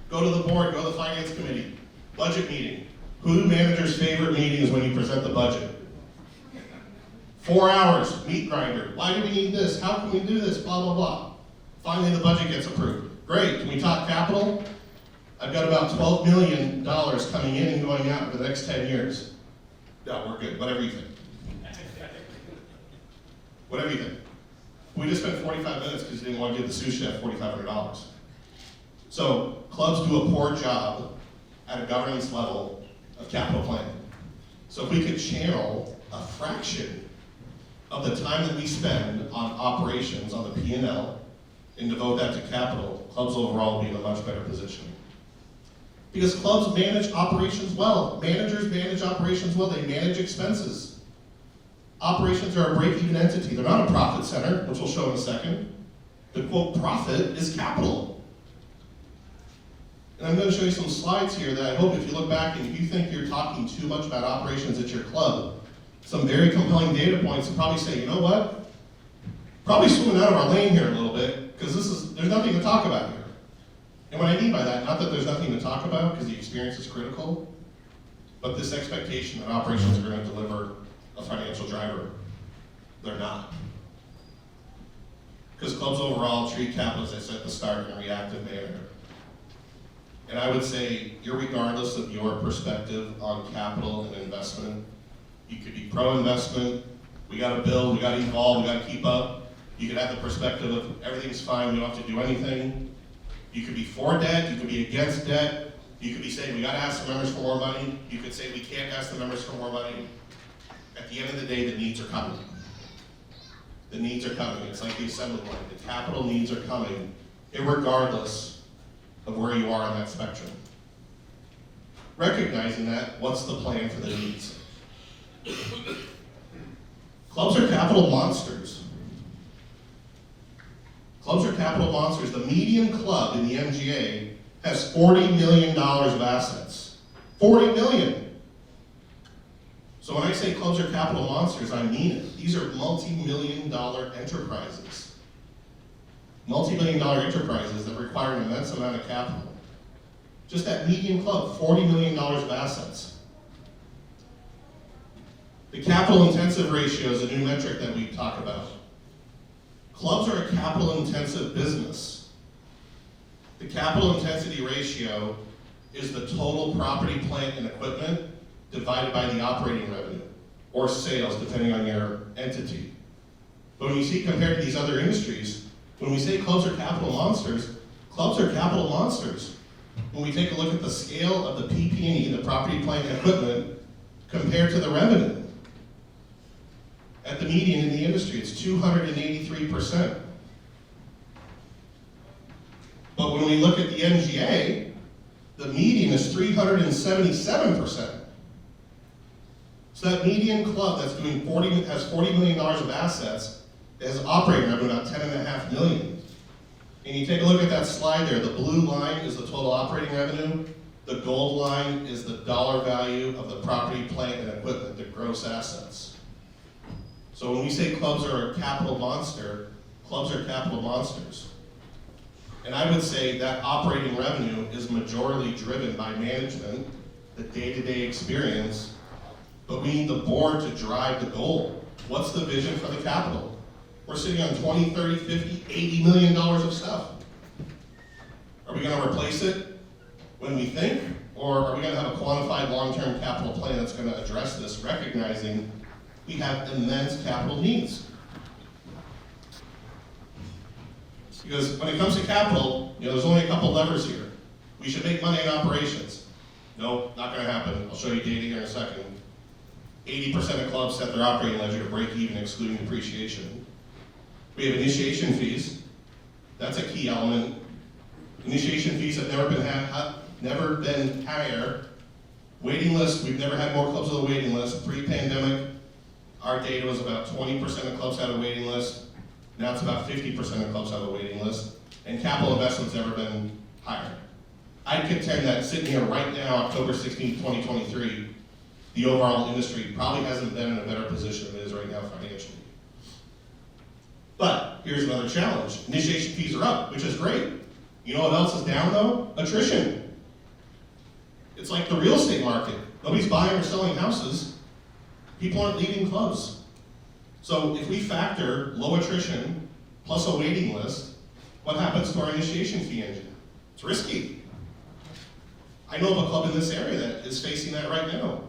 Go to the board, go to the finance committee, budget meeting. Who the manager's favorite meeting is when you present the budget? 4 hours, meat grinder. Why do we need this? How can we do this? Blah, blah, blah. Finally, the budget gets approved. Great, can we talk capital? I've got about $12 million coming in and going out for the next 10 years. No, we're good, whatever you think. Whatever you think. We just spent 45 minutes because you didn't want to give the sous chef $4,500. So clubs do a poor job at a governance level of capital planning. So if we could channel a fraction of the time that we spend on operations, on the P&L, and devote that to capital, clubs overall will be in a much better position. Because clubs manage operations well. Managers manage operations well. They manage expenses. Operations are a break-even entity. They're not a profit center, which we'll show in a second. The quote profit is capital. And I'm going to show you some slides here that I hope if you look back and if you think you're talking too much about operations at your club, some very compelling data points to probably say, you know what? Probably swimming out of our lane here a little bit, because there's nothing to talk about here. And what I mean by that, not that there's nothing to talk about, because the experience is critical, but this expectation that operations are going to deliver a financial driver. They're not. Because clubs overall treat capital, as I said at the start, in a reactive manner. And I would say, irregardless of your perspective on capital and investment, you could be pro-investment, we got to build, we got to evolve, we got to keep up. You could have the perspective of everything's fine, we don't have to do anything. You could be for debt, you could be against debt. You could be saying we got to ask the members for more money. You could say we can't ask the members for more money. At the end of the day, the needs are coming. The needs are coming. It's like the assembly line. The capital needs are coming, irregardless of where you are on that spectrum. Recognizing that, what's the plan for the needs? Clubs are capital monsters. Clubs are capital monsters. The median club in the MGA has $40 million of assets. $40 million. So when I say clubs are capital monsters, I mean it. These are multi-million-dollar enterprises. Multi-million-dollar enterprises that require an immense amount of capital. Just that median club, $40 million of assets. The capital-intensive ratio is a new metric that we talk about. Clubs are a capital-intensive business. The capital intensity ratio is the total property, plant, and equipment divided by the operating revenue, or sales, depending on your entity. But when you see compared to these other industries, when we say clubs are capital monsters, clubs are capital monsters. When we take a look at the scale of the PP&E, the property, plant, and equipment, compared to the revenue. At the median in the industry, it's 283%. But when we look at the MGA, the median is 377%. So that median club that's doing has $40 million of assets, it has operating revenue about $10.5 million. And you take a look at that slide there, the blue line is the total operating revenue, the gold line is the dollar value of the property, plant, and equipment, the gross assets. So when we say clubs are a capital monster, clubs are capital monsters. And I would say that operating revenue is majorly driven by management, the day-to-day experience, but we need the board to drive the goal. What's the vision for the capital? We're sitting on 20, 30, 50, $80 million of stuff. Are we gonna replace it when we think, or are we gonna have a quantified long-term capital plan that's gonna address this, recognizing we have immense capital needs? Because when it comes to capital, there's only a couple levers here. We should make money in operations. No, not gonna happen. I'll show you data here in a second. 80% of clubs set their operating ledger to break even, excluding depreciation. We have initiation fees. That's a key element. Initiation fees have never been higher. Waiting list, we've never had more clubs with a waiting list. Pre-pandemic, our data was about 20% of clubs had a waiting list. Now it's about 50% of clubs have a waiting list, and capital investment's never been higher. I'd contend that sitting here right now, October 16, 2023, the overall industry probably hasn't been in a better position than it is right now financially. But here's another challenge. Initiation fees are up, which is great. You know what else is down though? Attrition. It's like the real estate market. Nobody's buying or selling houses. People aren't leaving clubs. So if we factor low attrition plus a waiting list, what happens to our initiation fee engine? It's risky. I know of a club in this area that is facing that right now.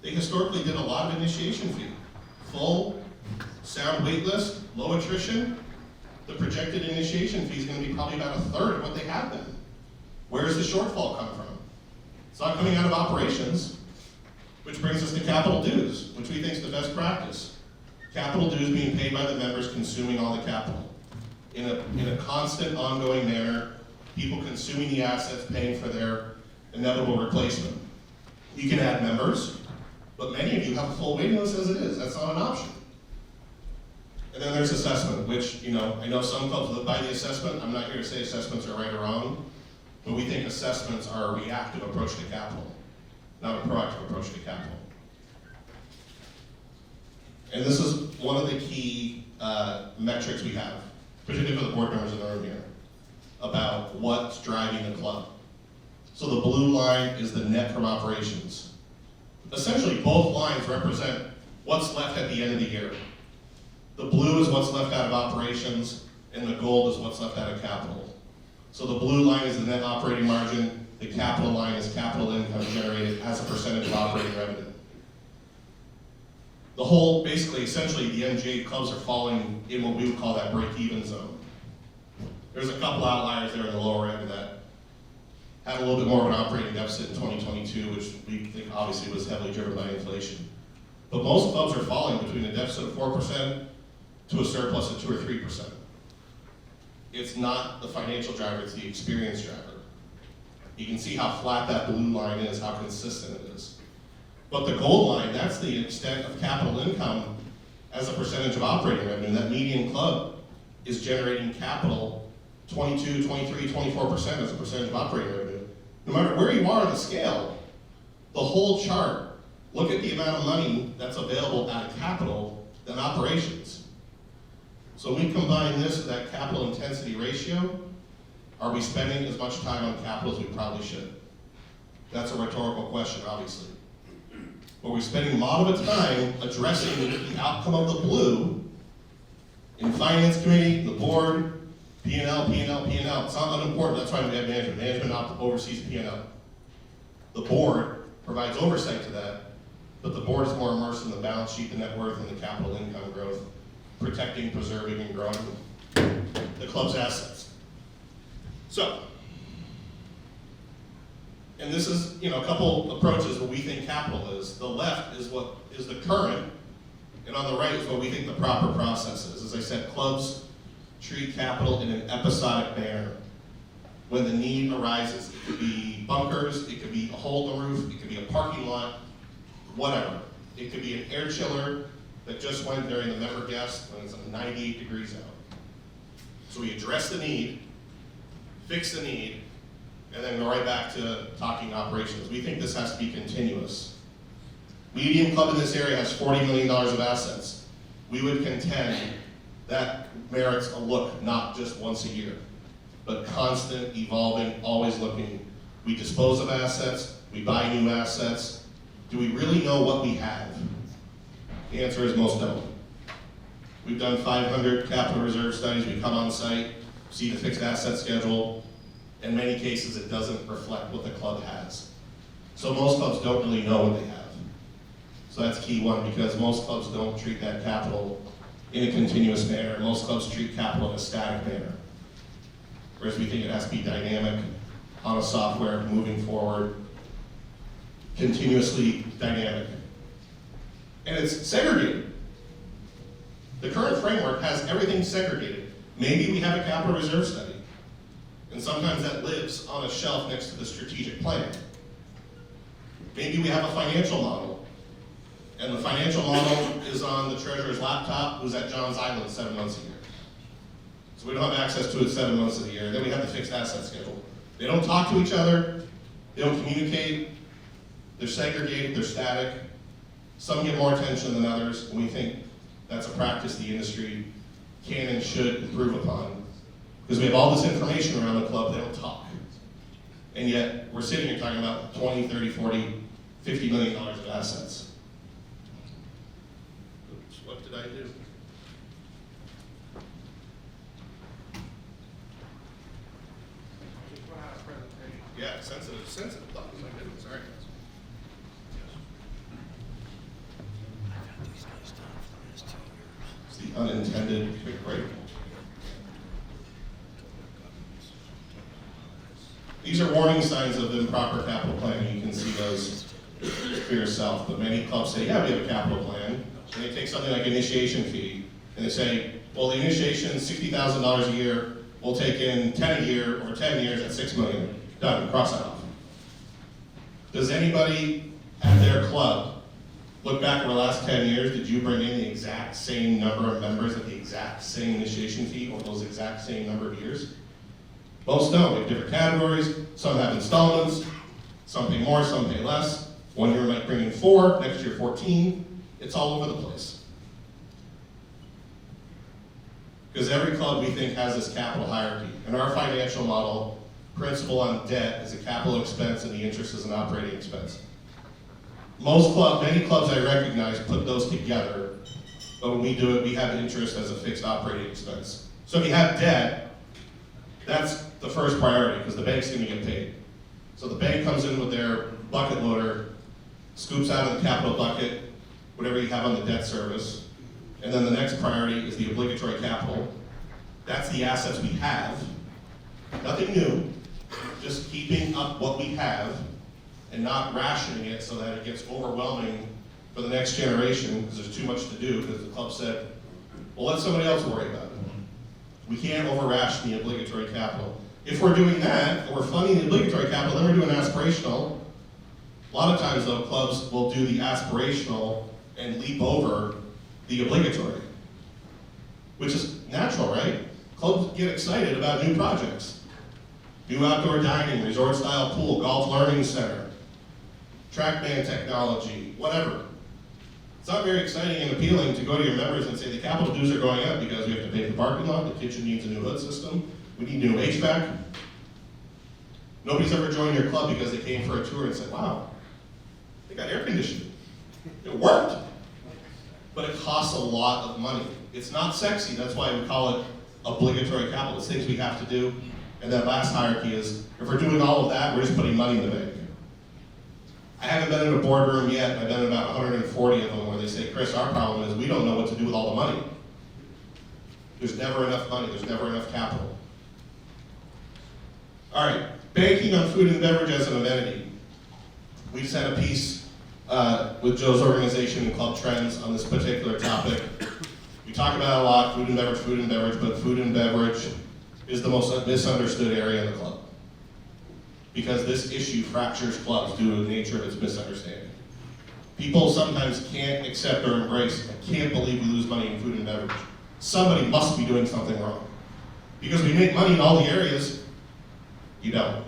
They historically did a lot of initiation fee. Full, sound wait list, low attrition. The projected initiation fee is going to be probably about a third of what they have been. Where does the shortfall come from? It's not coming out of operations, which brings us to capital dues, which we think is the best practice. Capital dues being paid by the members consuming all the capital. In a constant, ongoing manner, people consuming the assets, paying for their inevitable replacement. You can add members, but many of you have a full waiting list as it is. That's not an option. And then there's assessment, which, I know some clubs live by the assessment. I'm not here to say assessments are right or wrong, but we think assessments are a reactive approach to capital, not a proactive approach to capital. And this is one of the key metrics we have, particularly for the board members in the room here, about what's driving the club. So the blue line is the net from operations. Essentially, both lines represent what's left at the end of the year. The blue is what's left out of operations, and the gold is what's left out of capital. So the blue line is the net operating margin, the capital line is capital income generated as a percentage of operating revenue. The whole, basically, essentially, the MGA clubs are falling in what we would call that break-even zone. There's a couple outliers there in the lower end that had a little bit more of an operating deficit in 2022, which we think obviously was heavily driven by inflation. But most clubs are falling between a deficit of 4% to a surplus of 2 or 3%. It's not the financial driver, it's the experience driver. You can see how flat that blue line is, how consistent it is. But the gold line, that's the extent of capital income as a percentage of operating revenue. That median club is generating capital 22, 23, 24% as a percentage of operating revenue. No matter where you are on the scale, the whole chart, look at the amount of money that's available out of capital than operations. So we combine this with that capital intensity ratio. Are we spending as much time on capital as we probably should? That's a rhetorical question, obviously. But we're spending a lot of the time addressing the outcome of the blue in finance committee, the board, P&L, P&L, P&L. It's not unimportant, that's why we have management. Management oversees P&L. The board provides oversight to that, but the board is more immersed in the balance sheet, the net worth, and the capital income growth, protecting, preserving, and growing the club's assets. So, and this is, a couple approaches what we think capital is. The left is what is the current, and on the right is what we think the proper process is. As I said, clubs treat capital in an episodic manner. When the need arises, it could be bunkers, it could be a hole in the roof, it could be a parking lot, whatever. It could be an air chiller that just went during the member guest when it's 98 degrees out. So we address the need, fix the need, and then go right back to talking operations. We think this has to be continuous. Medium club in this area has $40 million of assets. We would contend that merits a look, not just once a year, but constant, evolving, always looking. We dispose of assets, we buy new assets. Do we really know what we have? The answer is most don't. We've done 500 capital reserve studies. We come on site, see the fixed asset schedule. In many cases, it doesn't reflect what the club has. So most clubs don't really know what they have. So that's key one, because most clubs don't treat that capital in a continuous manner. Most clubs treat capital in a static manner. Whereas we think it has to be dynamic, on a software, moving forward, continuously dynamic. And it's segregated. The current framework has everything segregated. Maybe we have a capital reserve study, and sometimes that lives on a shelf next to the strategic plan. Maybe we have a financial model, and the financial model is on the treasurer's laptop, who's at John's Island 7 months a year. So we don't have access to it 7 months of the year. Then we have the fixed asset schedule. They don't talk to each other, they don't communicate, they're segregated, they're static. Some get more attention than others, and we think that's a practice the industry can and should improve upon. Because we have all this information around the club, they don't talk. And yet, we're sitting here talking about 20, 30, 40, $50 million of assets. Oops, what did I do? Just run out of presentation. Yeah, sensitive buttons, my goodness, all right. It's the unintended quick break. These are warning signs of improper capital planning. You can see those for yourself. But many clubs say, yeah, we have a capital plan. And they take something like initiation fee, and they say, well, the initiation is $60,000 a year. We'll take in 10 a year, or 10 years at $6 million. Done, cross that off. Does anybody at their club look back over the last 10 years? Did you bring in the exact same number of members at the exact same initiation fee or those exact same number of years? Most don't. We have different categories. Some have installments. Some pay more, some pay less. One year we might bring in 4, next year 14. It's all over the place. Because every club we think has this capital hierarchy. In our financial model, principal on debt is a capital expense and the interest is an operating expense. Many clubs I recognize put those together, but when we do it, we have interest as a fixed operating expense. So if you have debt, that's the first priority because the bank's going to get paid. So the bank comes in with their bucket loader, scoops out of the capital bucket whatever you have on the debt service, and then the next priority is the obligatory capital. That's the assets we have. Nothing new, just keeping up what we have and not rationing it so that it gets overwhelming for the next generation because there's too much to do because the club said, well, let somebody else worry about it. We can't over-ration the obligatory capital. If we're doing that, and we're funding the obligatory capital, then we're doing aspirational. A lot of times, though, clubs will do the aspirational and leap over the obligatory, which is natural, right? clubs get excited about new projects. New outdoor dining, resort-style pool, golf learning center, TrackMan technology, whatever. It's not very exciting and appealing to go to your members and say the capital dues are going up because we have to pay for the parking lot, the kitchen needs a new hood system, we need new HVAC. Nobody's ever joined your club because they came for a tour and said, wow, they got air conditioning. It worked. But it costs a lot of money. It's not sexy, that's why we call it obligatory capital. It's things we have to do. And that last hierarchy is, if we're doing all of that, we're just putting money in the bank. I haven't been in a boardroom yet, I've been in about 140 of them where they say, Chris, our problem is we don't know what to do with all the money. There's never enough money, there's never enough capital. All right, banking on food and beverage as an amenity. We just had a piece with Joe's organization, Club Trends, on this particular topic. We talk about it a lot, food and beverage, but food and beverage is the most misunderstood area of the club. Because this issue fractures clubs due to the nature of its misunderstanding. People sometimes can't accept or embrace, I can't believe we lose money in food and beverage. Somebody must be doing something wrong. Because we make money in all the areas, you don't,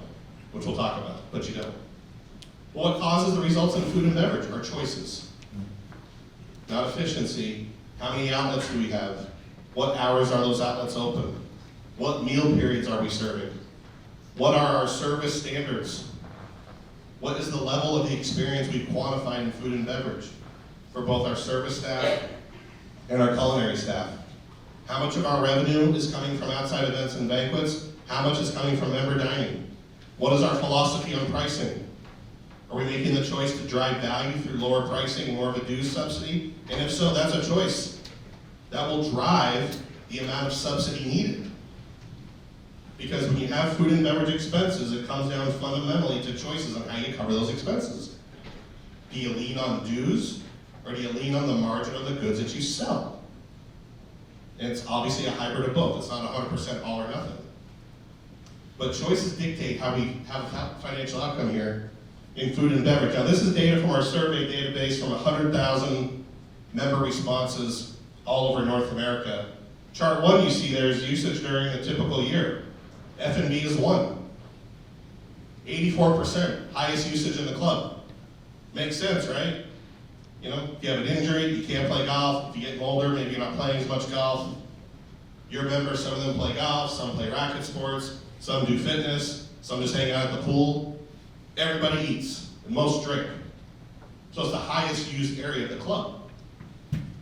which we'll talk about, but you don't. Well, what causes the results in food and beverage? Our choices. Not efficiency. How many outlets do we have? What hours are those outlets open? What meal periods are we serving? What are our service standards? What is the level of the experience we've quantified in food and beverage for both our service staff and our culinary staff? How much of our revenue is coming from outside events and banquets? How much is coming from member dining? What is our philosophy on pricing? Are we making the choice to drive value through lower pricing and more of a dues subsidy? And if so, that's a choice. That will drive the amount of subsidy needed. Because when you have food and beverage expenses, it comes down fundamentally to choices on how you cover those expenses. Do you lean on dues, or do you lean on the margin of the goods that you sell? And it's obviously a hybrid of both. It's not 100% all or nothing. But choices dictate how we have a financial outcome here in food and beverage. Now this is data from our survey database from 100,000 member responses all over North America. Chart 1 you see there is usage during a typical year. F&B is 1. 84%, highest usage in the club. Makes sense, right? You know, if you have an injury, you can't play golf. If you get older, maybe you're not playing as much golf. Your members, some of them play golf, some play racket sports, some do fitness, some just hang out at the pool. Everybody eats, and most drink. So it's the highest used area of the club.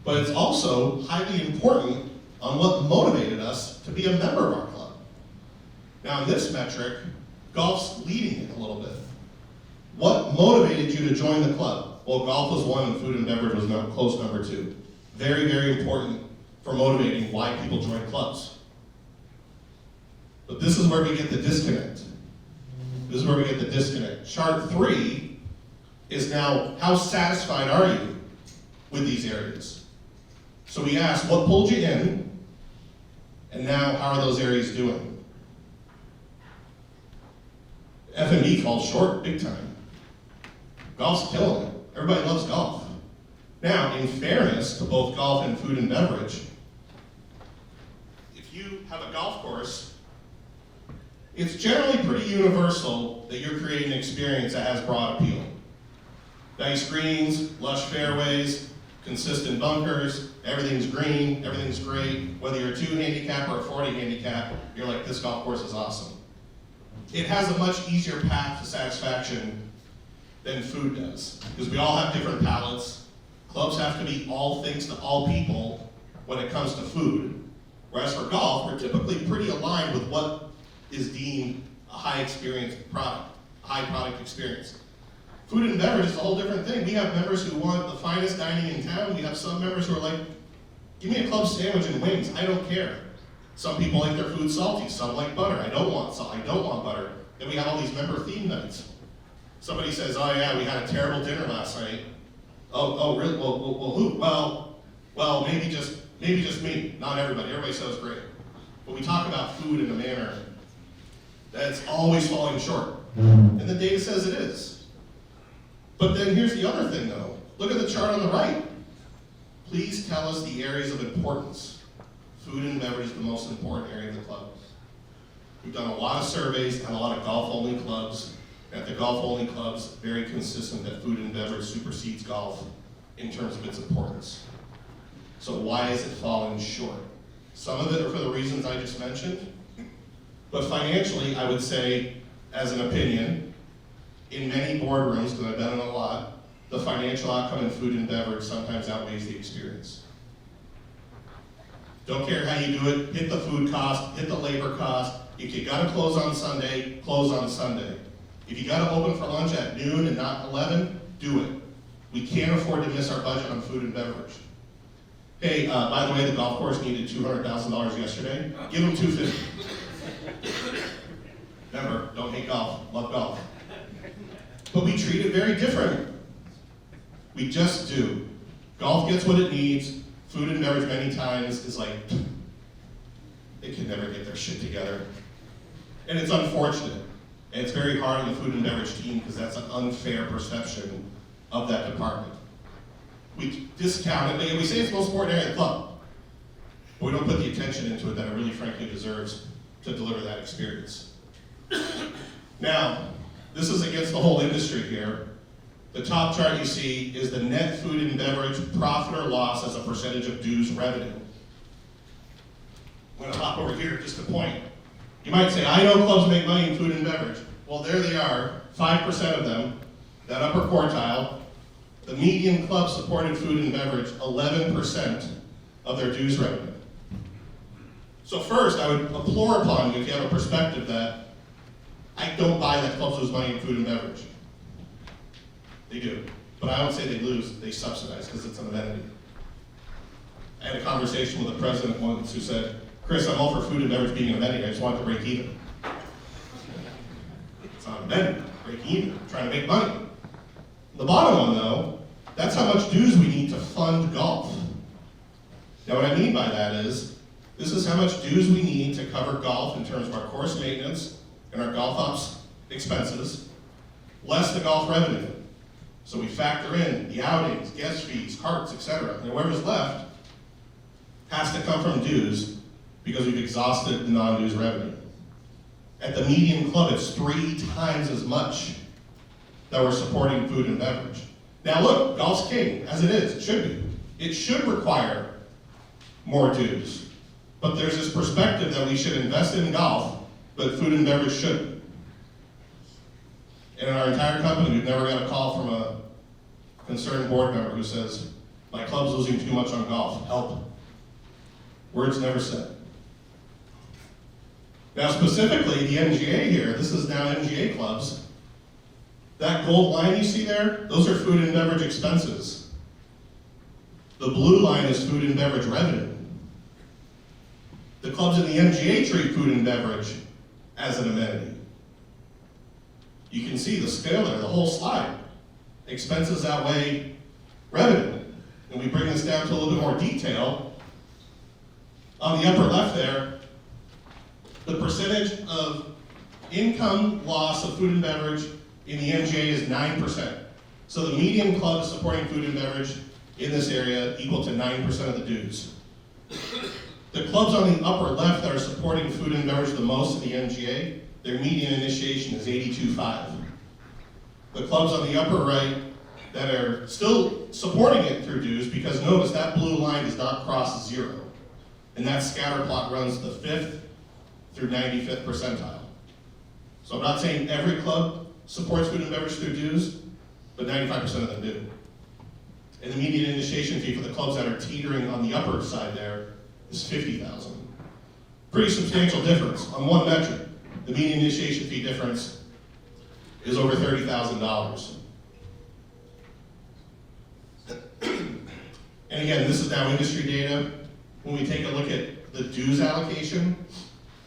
But it's also highly important on what motivated us to be a member of our club. Now in this metric, golf's leading it a little bit. What motivated you to join the club? Well, golf was 1 and food and beverage was close number 2. Very, very important for motivating why people join clubs. But this is where we get the disconnect. This is where we get the disconnect. Chart 3 is now, how satisfied are you with these areas? So we asked, what pulled you in? And now, how are those areas doing? F&B falls short big time. Golf's killing it. Everybody loves golf. Now, in fairness to both golf and food and beverage, if you have a golf course, it's generally pretty universal that you're creating an experience that has broad appeal. Nice greens, lush fairways, consistent bunkers, everything's green, everything's great. Whether you're a 2 handicap or a 40 handicap, you're like, this golf course is awesome. It has a much easier path to satisfaction than food does, because we all have different palates. Clubs have to be all things to all people when it comes to food, whereas for golf, we're typically pretty aligned with what is deemed a high experience product, a high product experience. Food and beverage is a whole different thing. We have members who want the finest dining in town. We have some members who are like, give me a club sandwich and wings, I don't care. Some people like their food salty, some like butter. I don't want salt, I don't want butter. Then we have all these member theme nights. Somebody says, oh yeah, we had a terrible dinner last night. Oh really? Well who? Well, maybe just me, not everybody. Everybody says great. But we talk about food in a manner that's always falling short. And the data says it is. But then here's the other thing though. Look at the chart on the right. Please tell us the areas of importance. food and beverage is the most important area of the club. We've done a lot of surveys and a lot of golf-only clubs. At the golf-only clubs, very consistent that food and beverage supersedes golf in terms of its importance. So why is it falling short? Some of it are for the reasons I just mentioned, but financially, I would say, as an opinion, in many boardrooms, because I've been in a lot, the financial outcome in food and beverage sometimes outweighs the experience. Don't care how you do it, hit the food cost, hit the labor cost. If you gotta close on Sunday, close on Sunday. If you gotta open for lunch at noon and not 11, do it. We can't afford to miss our budget on food and beverage. Hey, by the way, the golf course needed $200,000 yesterday. Give them $250. Remember, don't hate golf, love golf. But we treat it very different. We just do. Golf gets what it needs. Food and beverage many times is like, they can never get their shit together. And it's unfortunate. And it's very hard on the food and beverage team because that's an unfair perception of that department. We discount it, and we say it's the most important area of the club. But we don't put the attention into it that it really frankly deserves to deliver that experience. Now, this is against the whole industry here. The top chart you see is the net food and beverage profit or loss as a percentage of dues revenue. I'm gonna hop over here just to point. You might say, I know clubs make money in food and beverage. Well, there they are, 5% of them, that upper quartile. The median club supported food and beverage, 11% of their dues revenue. So first, I would implore upon you, if you have a perspective that I don't buy that clubs lose money in food and beverage. They do. But I don't say they lose, they subsidize because it's an amenity. I had a conversation with the president once who said, Chris, I'm all for food and beverage being an amenity, I just want it to break even. It's not an amenity, break even, I'm trying to make money. The bottom one though, that's how much dues we need to fund golf. Now what I mean by that is, this is how much dues we need to cover golf in terms of our course maintenance and our golf ops expenses, less the golf revenue. So we factor in the outings, guest fees, carts, etc. And whatever's left has to come from dues because we've exhausted the non-dues revenue. At the median club, it's 3 times as much that we're supporting food and beverage. Now look, golf's king, as it is, it should be. It should require more dues. But there's this perspective that we should invest in golf, but food and beverage shouldn't. And in our entire company, we've never got a call from a concerned board member who says, my club's losing too much on golf, help. Words never said. Now specifically, the MGA here, this is now MGA clubs. That gold line you see there, those are food and beverage expenses. The blue line is food and beverage revenue. The clubs in the MGA treat food and beverage as an amenity. You can see the scale there, the whole slide. Expenses outweigh revenue. And we bring this down to a little bit more detail. On the upper left there, the percentage of income loss of food and beverage in the MGA is 9%. So the median club supporting food and beverage in this area equal to 9% of the dues. The clubs on the upper left that are supporting food and beverage the most in the MGA, their median initiation is 82.5. The clubs on the upper right that are still supporting it through dues, because notice that blue line does not cross 0. And that scatter plot runs the 5th through 95th percentile. So I'm not saying every club supports food and beverage through dues, but 95% of them do. And the median initiation fee for the clubs that are teetering on the upper side there is $50,000. Pretty substantial difference on one metric. The median initiation fee difference is over $30,000. And again, this is now industry data. When we take a look at the dues allocation,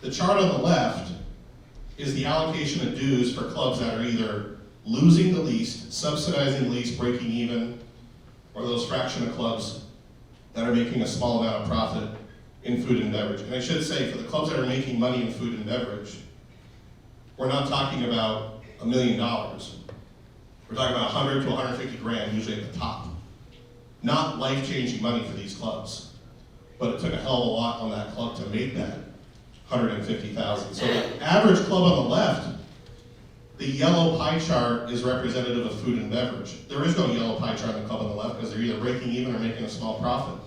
the chart on the left is the allocation of dues for clubs that are either losing the least, subsidizing the least, breaking even, or those fraction of clubs that are making a small amount of profit in food and beverage. And I should say, for the clubs that are making money in food and beverage, we're not talking about $1 million. We're talking about 100 to 150 grand, usually at the top. Not life-changing money for these clubs. but it took a hell of a lot on that club to make that 150,000. So the average club on the left, the yellow pie chart is representative of food and beverage. There is no yellow pie chart on the club on the left because they're either breaking even or making a small profit.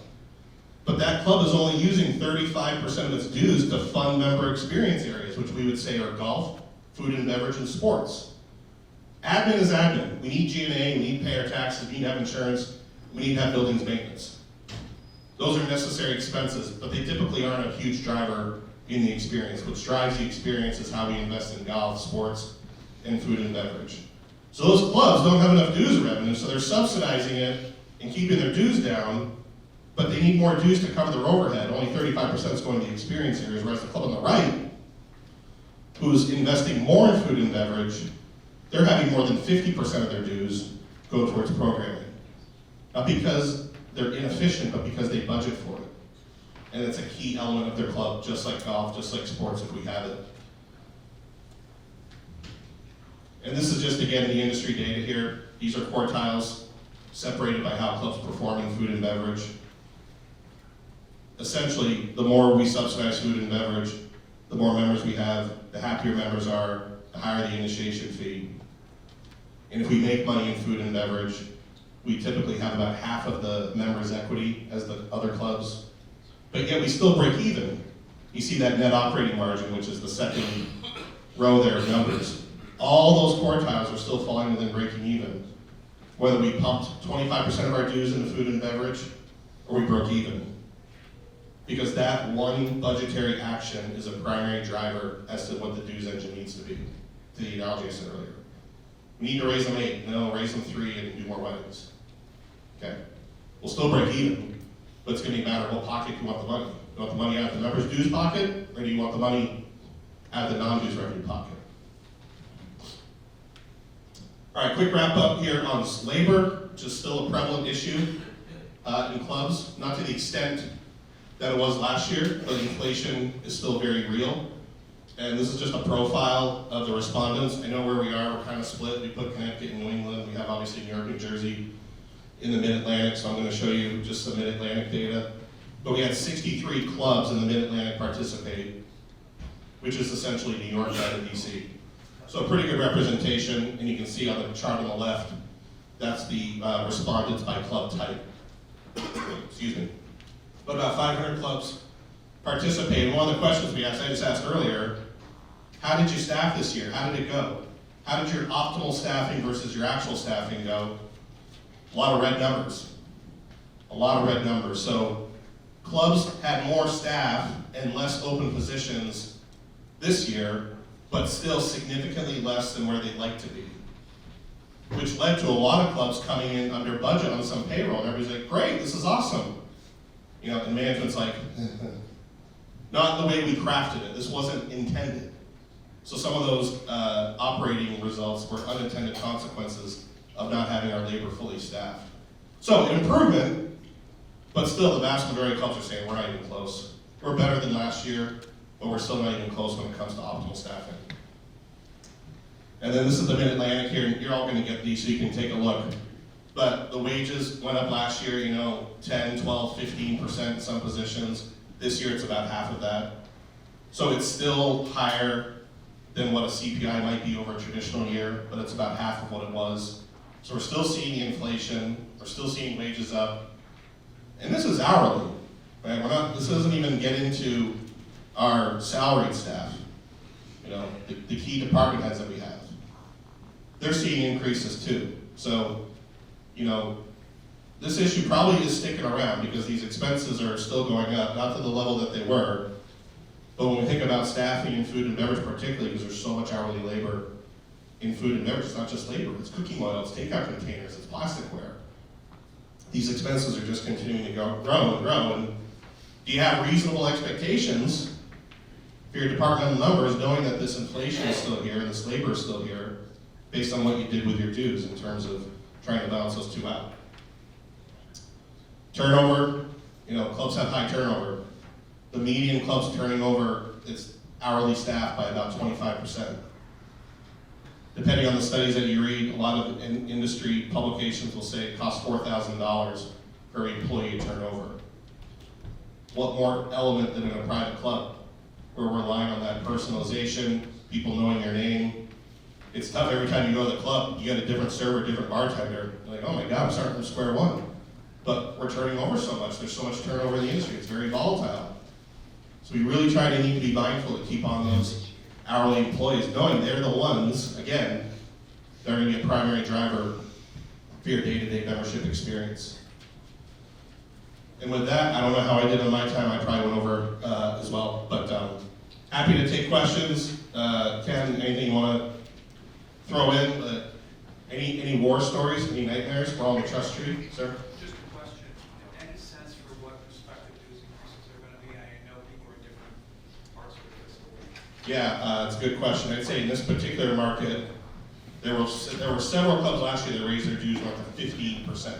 But that club is only using 35% of its dues to fund member experience areas, which we would say are golf, food and beverage, and sports. Admin is admin. We need G&A, we need to pay our taxes, we need to have insurance, we need to have buildings maintenance. Those are necessary expenses, but they typically aren't a huge driver in the experience. What drives the experience is how we invest in golf, sports, and food and beverage. So those clubs don't have enough dues revenue, so they're subsidizing it and keeping their dues down, but they need more dues to cover their overhead. Only 35% is going to the experience areas, whereas the club on the right, who's investing more in food and beverage, they're having more than 50% of their dues go towards programming. Not because they're inefficient, but because they budget for it. And it's a key element of their club, just like golf, just like sports if we have it. And this is just, again, the industry data here. These are quartiles separated by how clubs perform in food and beverage. Essentially, the more we subsidize food and beverage, the more members we have, the happier members are, the higher the initiation fee. And if we make money in food and beverage, we typically have about half of the members' equity as the other clubs. But yet we still break even. You see that net operating margin, which is the second row there of numbers. All those quartiles are still falling within breaking even. Whether we pumped 25% of our dues into food and beverage, or we broke even. Because that one budgetary action is a primary driver as to what the dues engine needs to be, to the analogy I said earlier. We need to raise them 8, no, raise them 3 and do more weddings. Okay? We'll still break even, but it's going to be a matter of what pocket you want the money. You want the money out of the members' dues pocket, or do you want the money out of the non-dues revenue pocket? All right, quick wrap up here on labor, which is still a prevalent issue in clubs, not to the extent that it was last year, but inflation is still very real. And this is just a profile of the respondents. I know where we are, we're kind of split. We put Connecticut and New England. We have obviously New York, New Jersey in the Mid-Atlantic, so I'm going to show you just the Mid-Atlantic data. But we had 63 clubs in the Mid-Atlantic participate, which is essentially New York out of DC. So a pretty good representation, and you can see on the chart on the left, that's the respondents by club type. Excuse me. But about 500 clubs participate. And one of the questions we asked, I just asked earlier, how did you staff this year? How did it go? How did your optimal staffing versus your actual staffing go? A lot of red numbers. A lot of red numbers. So clubs had more staff and less open positions this year, but still significantly less than where they'd like to be. Which led to a lot of clubs coming in under budget on some payroll. And everybody's like, great, this is awesome. You know, and management's like, not the way we crafted it. This wasn't intended. So some of those operating results were unintended consequences of not having our labor fully staffed. So an improvement, but still the vast majority of clubs are saying we're not even close. We're better than last year, but we're still not even close when it comes to optimal staffing. And then this is the Mid-Atlantic here, and you're all going to get these so you can take a look. But the wages went up last year, 10, 12, 15% in some positions. This year it's about half of that. So it's still higher than what a CPI might be over a traditional year, but it's about half of what it was. So we're still seeing inflation, we're still seeing wages up. And this is hourly, right? This doesn't even get into our salaried staff, the key department heads that we have. They're seeing increases too. So, this issue probably is sticking around because these expenses are still going up, not to the level that they were. But when we think about staffing in food and beverage particularly, because there's so much hourly labor in food and beverage, it's not just labor, it's cooking oil, it's takeout containers, it's plasticware. These expenses are just continuing to grow and grow. And do you have reasonable expectations for your departmental numbers, knowing that this inflation is still here, this labor is still here, based on what you did with your dues in terms of trying to balance those two out? Turnover, clubs have high turnover. The median club's turning over its hourly staff by about 25%. Depending on the studies that you read, a lot of industry publications will say it costs $4,000 per employee turnover. what more element than in a private club? We're relying on that personalization, people knowing your name. It's tough every time you go to the club, you get a different server, different bartender. You're like, oh my God, I'm starting from square one. But we're turning over so much, there's so much turnover in the industry, it's very volatile. So we really need to be mindful to keep on those hourly employees, knowing they're the ones, again, that are gonna be a primary driver for your day-to-day membership experience. And with that, I don't know how I did on my time, I probably went over as well, but happy to take questions. Ken, anything you wanna throw in? Any war stories, any nightmares for all the trust tree, sir? Just a question, any sense for what prospective dues increases are gonna be? I know people are in different parts of the fiscal year. Yeah, it's a good question. I'd say in this particular market, there were several clubs last year that raised their dues north of 15%.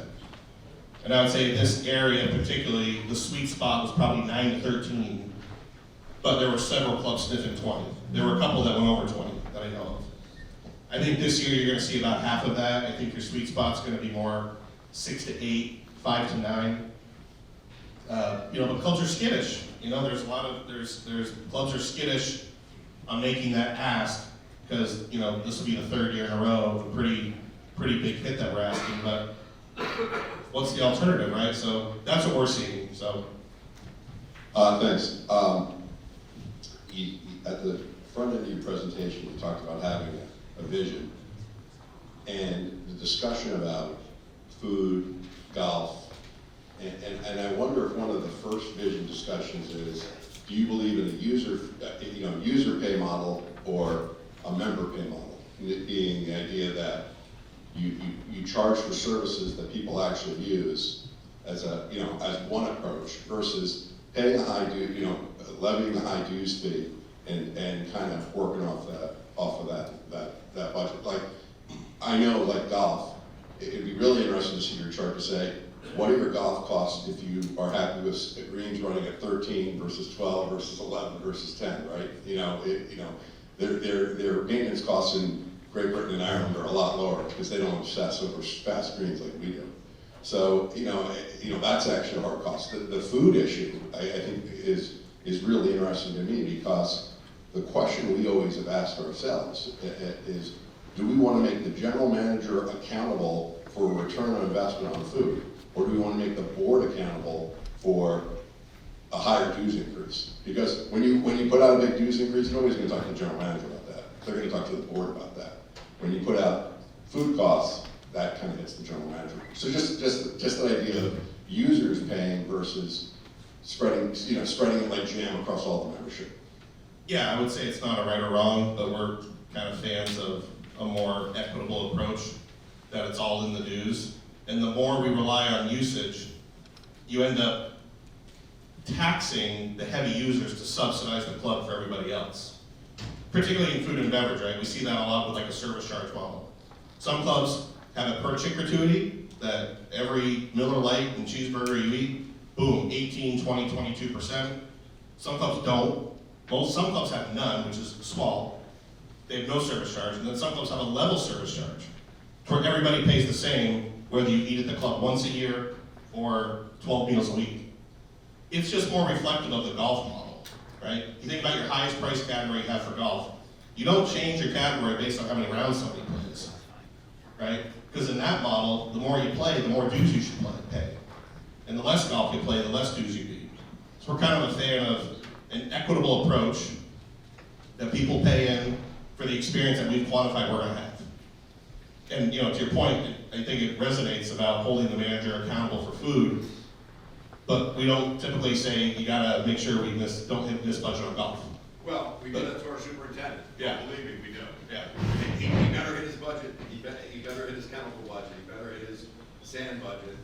And I would say in this area particularly, the sweet spot was probably 9 to 13, but there were several clubs sniffing 20. There were a couple that went over 20 that I know of. I think this year you're gonna see about half of that. I think your sweet spot's gonna be more 6 to 8, 5 to 9. But clubs are skittish. There's clubs are skittish on making that ask because, this will be the third year in a row of a pretty big hit that we're asking, but what's the alternative, right? So that's what we're seeing, so. Thanks. At the front end of your presentation, you talked about having a vision, and the discussion about food, golf, and I wonder if one of the first vision discussions is, do you believe in a user pay model or a member pay model? It being the idea that you charge for services that people actually use as one approach versus paying a high due, levying a high dues fee and kind of working off of that budget. Like, I know, like golf, it'd be really interesting to see your chart to say, what are your golf costs if you are happy with greens running at 13 versus 12 versus 11 versus 10, right? Their maintenance costs in Great Britain and Ireland are a lot lower because they don't obsess over fast greens like we do. So, that's actually a hard cost. The food issue, I think, is really interesting to me because the question we always have asked ourselves is, do we want to make the general manager accountable for a return on investment on food? Or do we want to make the board accountable for a higher dues increase? Because when you put out a big dues increase, nobody's going to talk to the general manager about that. They're going to talk to the board about that. When you put out food costs, that kind of hits the general manager. So just the idea of users paying versus spreading it like jam across all the membership. Yeah, I would say it's not a right or wrong, but we're kind of fans of a more equitable approach, that it's all in the dues. And the more we rely on usage, you end up taxing the heavy users to subsidize the club for everybody else. Particularly in food and beverage, right? We see that a lot with like a service charge model. Some clubs have a per chick gratuity that every Miller Lite and cheeseburger you eat, boom, 18, 20, 22%. Some clubs don't. Some clubs have none, which is small. They have no service charge, and then some clubs have a level service charge, where everybody pays the same, whether you eat at the club once a year or 12 meals a week. It's just more reflective of the golf model, right? You think about your highest price category you have for golf. You don't change your category based on how many rounds somebody plays, right? Because in that model, the more you play, the more dues you should pay. And the less golf you play, the less dues you need. So we're kind of a fan of an equitable approach that people pay in for the experience that we've quantified we're gonna have. And to your point, I think it resonates about holding the manager accountable for food, but we don't typically say you gotta make sure we don't hit this budget on golf. Well, we do that to our superintendent. Yeah. Believe me, we do. Yeah. He better hit his budget, he better hit his chemical budget, he better hit his sand budget.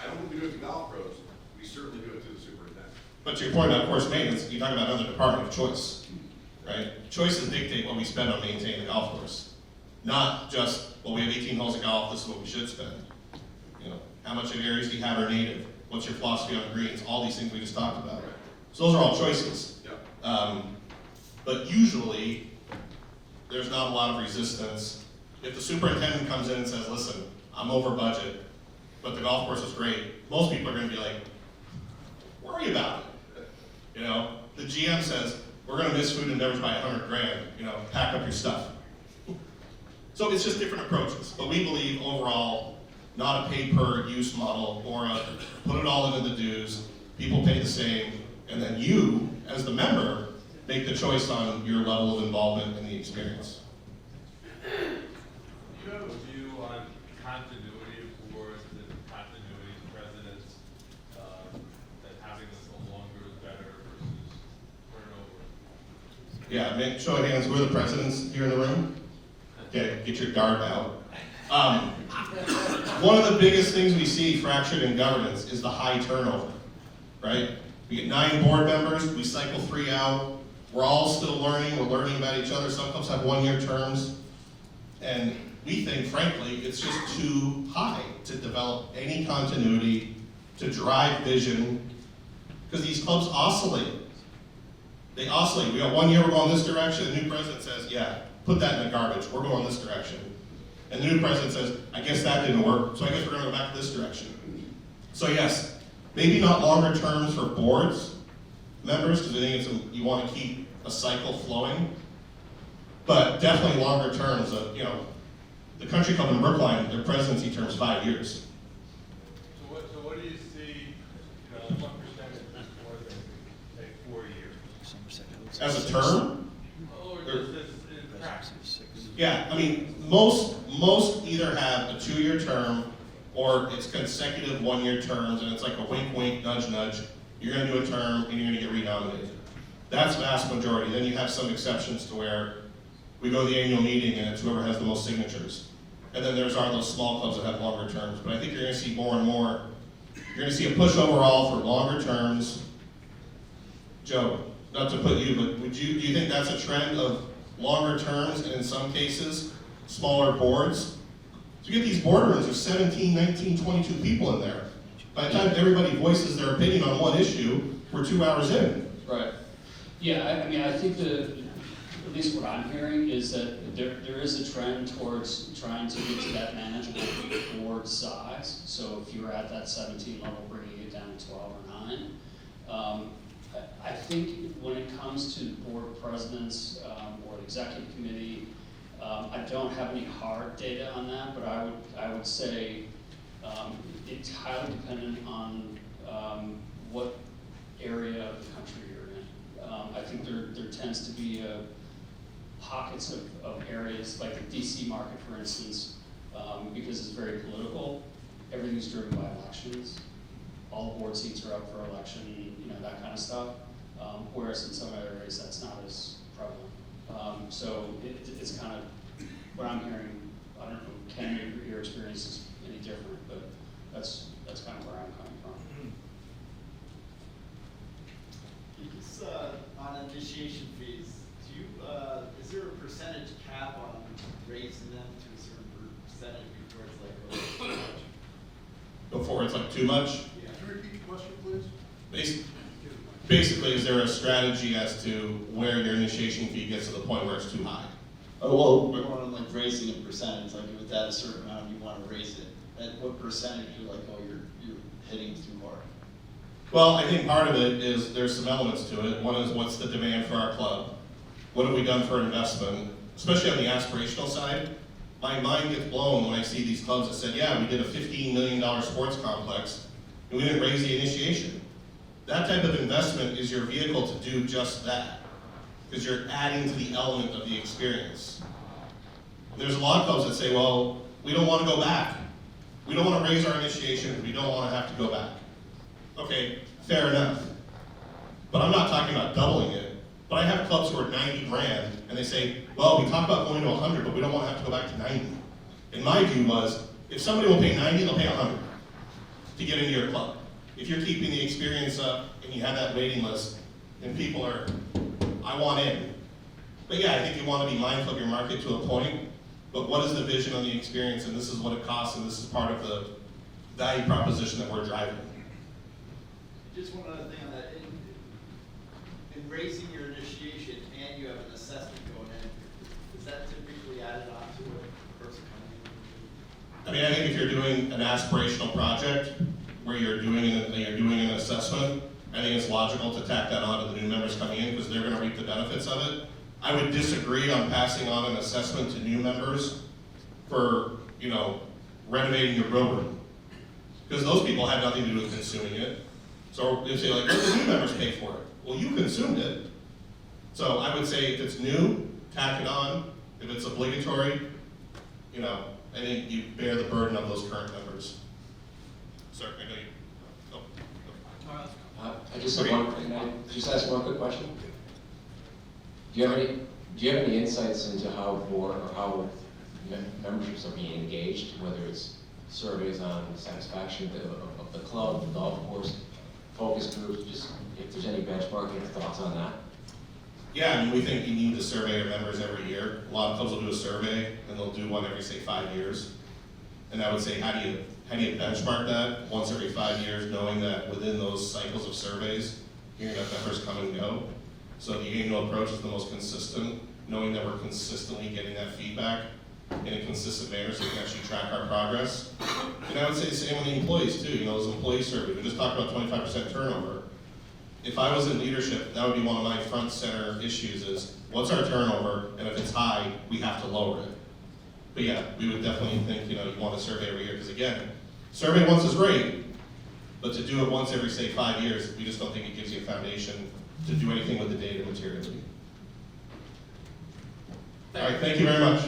I don't think we do it to golf pros, we certainly do it to the superintendent. But to your point about course maintenance, you talk about another department of choice, right? Choices dictate what we spend on maintaining the golf course. Not just, well, we have 18 holes of golf, this is what we should spend. How much of areas do you have are native? What's your philosophy on greens? All these things we just talked about. Right. So those are all choices. Yeah. But usually, there's not a lot of resistance. If the superintendent comes in and says, listen, I'm over budget, but the golf course is great, most people are gonna be like, worry about it. You know, the GM says, we're gonna miss food endeavors by $100,000, you know, pack up your stuff. So it's just different approaches, but we believe overall, not a pay-per-use model or a put it all into the dues, people pay the same, and then you, as the member, make the choice on your level of involvement in the experience. Do you have a view on continuity of boards and continuity of presidents, that having this no longer is better versus turnover? Yeah, show of hands, who are the presidents here in the room? Okay, get your guard out. One of the biggest things we see fractured in governance is the high turnover, right? We get 9 board members, we cycle 3 out, we're all still learning, we're learning about each other, some clubs have 1-year terms, and we think, frankly, it's just too high to develop any continuity, to drive vision, because these clubs oscillate. They oscillate. We got 1 year we're going this direction, the new president says, yeah, put that in the garbage, we're going this direction. And the new president says, I guess that didn't work, so I guess we're gonna go back to this direction. So yes, maybe not longer terms for boards members, because I think you wanna keep a cycle flowing, but definitely longer terms of, you know, the country club in Brookline, their presidency term is 5 years. So what do you see, what percentage is more than, say, 4 years? As a term? Or just as in practice? Yeah, I mean, most either have a 2-year term or it's consecutive 1-year terms and it's like a wink, wink, nudge, nudge. You're gonna do a term and you're gonna get renominated. That's vast majority. Then you have some exceptions to where we go to the annual meeting and it's whoever has the most signatures. And then there's those small clubs that have longer terms. But I think you're gonna see more and more, you're gonna see a push overall for longer terms. Joe, not to put you, but do you think that's a trend of longer terms and in some cases, smaller boards? So you get these boardrooms of 17, 19, 22 people in there. By the time everybody voices their opinion on one issue, we're 2 hours in. Right. Yeah, I mean, I think at least what I'm hearing is that there is a trend towards trying to get to that manageable board size. So if you're at that 17 level, bringing it down to 12 or 9. I think when it comes to board presidents or the executive committee, I don't have any hard data on that, but I would say it's highly dependent on what area of the country you're in. I think there tends to be pockets of areas like the DC market, for instance, because it's very political. Everything's driven by elections. All board seats are up for election, you know, that kind of stuff. Whereas in some other areas that's not as prevalent. So it's kind of what I'm hearing. I don't know, Ken, your experience is any different, but that's kind of where I'm coming from. Just on initiation fees, is there a percentage cap on raising them to a certain percentage before it's like really too much? Before it's like too much? Yeah. Can you repeat the question, please? Basically, is there a strategy as to where your initiation fee gets to the point where it's too high? Oh, well, we're on like raising a percentage, like if it's at a certain amount, you want to raise it. At what percentage you're like, oh, you're hitting too hard? Well, I think part of it is there's some elements to it. One is what's the demand for our club? What have we done for investment? Especially on the aspirational side. My mind gets blown when I see these clubs that said, yeah, we did a $15 million sports complex and we didn't raise the initiation. That type of investment is your vehicle to do just that, because you're adding to the element of the experience. And there's a lot of clubs that say, well, we don't want to go back. We don't want to raise our initiation, we don't want to have to go back. Okay, fair enough. But I'm not talking about doubling it. But I have clubs who are 90 grand, and they say, well, we talked about going to 100, but we don't want to have to go back to 90. And my view was, if somebody will pay 90, they'll pay 100 to get into your club. If you're keeping the experience up and you have that waiting list, and people are, I want in. But yeah, I think you want to be mindful of your market to a point, but what is the vision on the experience, and this is what it costs, and this is part of the value proposition that we're driving. Just one other thing on that. In raising your initiation and you have an assessment going in, is that typically added on to a person coming in? I mean, I think if you're doing an aspirational project where you're doing an assessment, I I think it's logical to tack that on to the new members coming in, because they're gonna reap the benefits of it. I would disagree on passing on an assessment to new members for, you know, renovating your grill room. Because those people had nothing to do with consuming it. So if they like, let the new members pay for it. Well, you consumed it. So I would say if it's new, tack it on. If it's obligatory, you know, I think you bear the burden of those current members. Sir, I know you. Oh. I just have one, can I just ask one quick question? Do you have any insights into how board, or how memberships are being engaged, whether it's surveys on satisfaction of the club, the golf course, focus groups, just if there's any benchmarking thoughts on that? Yeah, I mean, we think you need to survey our members every year. A lot of clubs will do a survey, and they'll do one every, say, 5 years. And I would say, how do you benchmark that once every 5 years, knowing that within those cycles of surveys, you're gonna have members come and go? So the annual approach is the most consistent, knowing that we're consistently getting that feedback in a consistent manner, so we can actually track our progress. And I would say the same with the employees too. You know, those employee surveys, we just talked about 25% turnover. If I was in leadership, that would be one of my front center issues is, what's our turnover, and if it's high, we have to lower it. But yeah, we would definitely think, you know, you want to survey every year, because again, survey once is great, but to do it once every, say, 5 years, we just don't think it gives you a foundation to do anything with the data materially. All right, thank you very much.